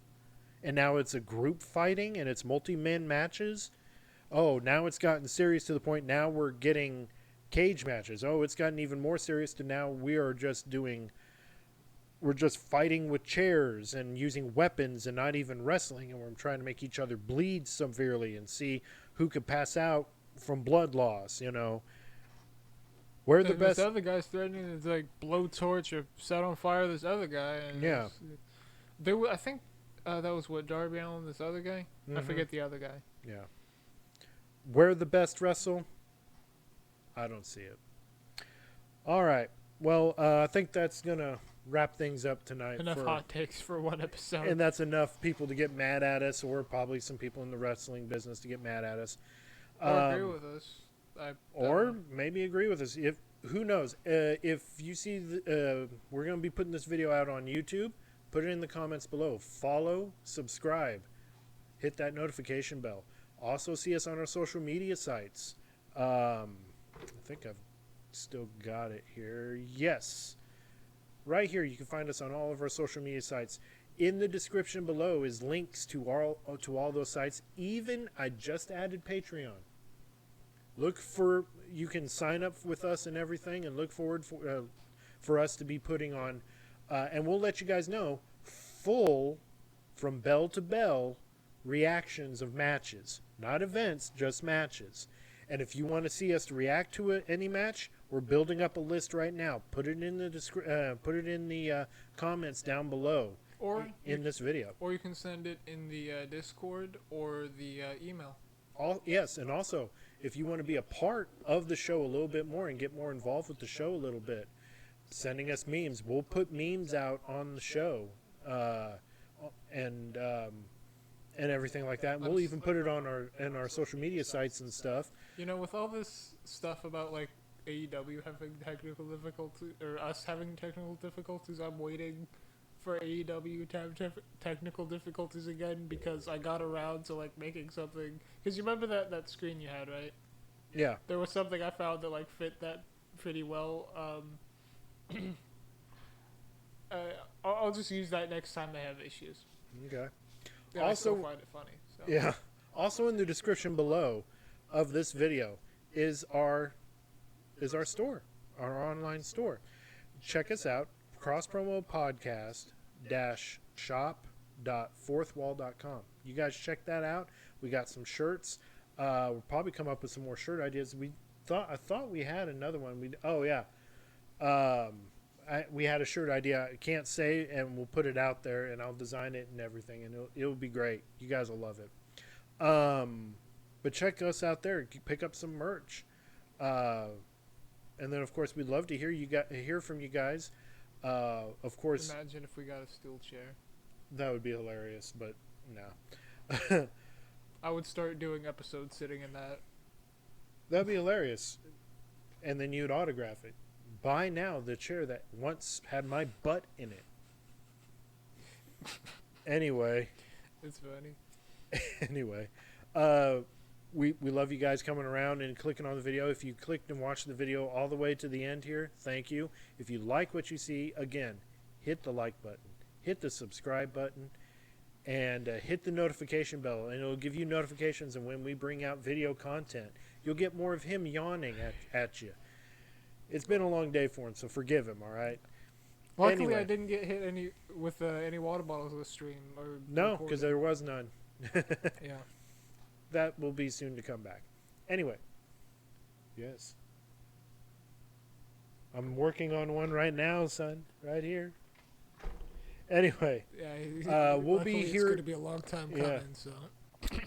and now it's a group fighting, and it's multi-man matches. Oh, now it's gotten serious to the point now we're getting cage matches. Oh, it's gotten even more serious to now we're just fighting with chairs and using weapons and not even wrestling, and we're trying to make each other bleed severely and see who could pass out from blood loss, you know. We're the best. This other guy's threatening to like blow torch or set on fire this other guy. And Yeah. I think that was what, Darby Allin, this other guy? I forget the other guy. Yeah. Where the best wrestle? I don't see it. All right. Well, I think that's going to wrap things up tonight. Enough hot takes for one episode. And that's enough people to get mad at us, or probably some people in the wrestling business to get mad at us. Or agree with us. Or maybe agree with us. If who knows? If you see, we're going to be putting this video out on YouTube. Put it in the comments below. Follow, subscribe, hit that notification bell. Also, see us on our social media sites. I think I've still got it here. Yes, right here. You can find us on all of our social media sites. In the description below is links to all those sites. Even I just added Patreon. Look for, you can sign up with us and everything, and look forward for us to be putting on, and we'll let you guys know, full, from bell to bell, reactions of matches. Not events, just matches. And if you want to see us react to any match, we're building up a list right now. Put it in the comments down below, or in this video. Or you can send it in the Discord or the email. Yes, and also, if you want to be a part of the show a little bit more and get more involved with the show a little bit, sending us memes. We'll put memes out on the show, and everything like that. We'll even put it on our social media sites and stuff. You know, with all this stuff about like AEW having technical difficulties, or us having technical difficulties, I'm waiting for AEW to have technical difficulties again, because I got around to like making something. Because you remember that screen you had, right? Yeah. There was something I found that like fit that pretty well. I'll just use that next time they have issues. Okay. Yeah, Also, I still find it funny. So. Yeah. Also, in the description below of this video is our store, our online store. Check us out. Cross Promo Podcast shop.fourthwall.com. You guys check that out. We got some shirts. We'll probably come up with some more shirt ideas. I thought we had another one. We had a shirt idea. I can't say, and we'll put it out there, and I'll design it and everything, and it'll be great. You guys will love it. But check us out there. Pick up some merch. And then, of course, we'd love to hear from you guys. Of course, imagine if we got a steel chair. That would be hilarious, but no. I would start doing episodes sitting in that. That'd be hilarious. And then you'd autograph it. Buy now the chair that once had my butt in it. Anyway. It's funny. Anyway. We love you guys coming around and clicking on the video. If you clicked and watched the video all the way to the end here, thank you. If you like what you see, again, hit the like button. Hit the subscribe button. And hit the notification bell. And it'll give you notifications. And when we bring out video content, you'll get more of him yawning at you. It's been a long day for him, so forgive him, all right? Luckily, anyway. I didn't get hit any water bottles this stream. Or no, because there was none. Yeah. That will be soon to come back. Anyway. Yes. I'm working on one right now, son. Right here. Anyway. Yeah, we'll be here. It's going to be a long time coming, Yeah. so.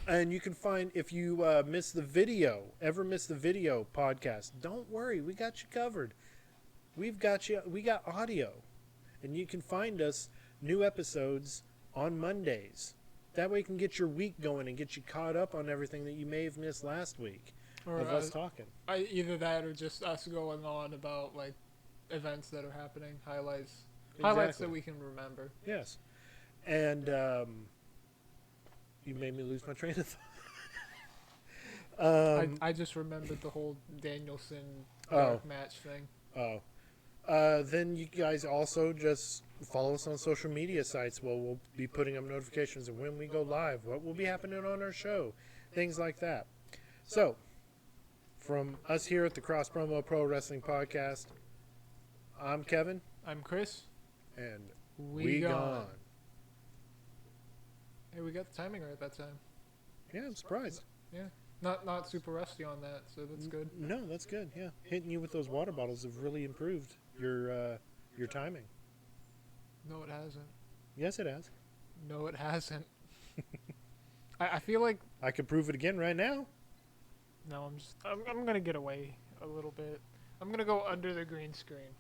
And you can find, if you ever miss the video podcast, don't worry, we got you covered. We got audio. And you can find us new episodes on Mondays. That way you can get your week going and get you caught up on everything that you may have missed last week Or of us talking. either that or just us going on about like events that are happening, highlights that we can remember. Yes. And You made me lose my train of thought. I just remembered the whole Danielson Oh. match thing. Oh. Then you guys also just follow us on social media sites. Well, we'll be putting up notifications of when we go live, what will be happening on our show, things like that. So, from us here at the Cross Promo Pro Wrestling Podcast, I'm Kevin, I'm Chris. and We gone. Hey, we got the timing right that time. Yeah, I'm surprised. Yeah. Not super rusty on that, so that's good. No, that's good. Yeah, hitting you with those water bottles have really improved your timing. No, it hasn't. Yes, it has. No, it hasn't. I feel like I could prove it again right now. no. I'm gonna get away a little bit. I'm gonna go under the green screen.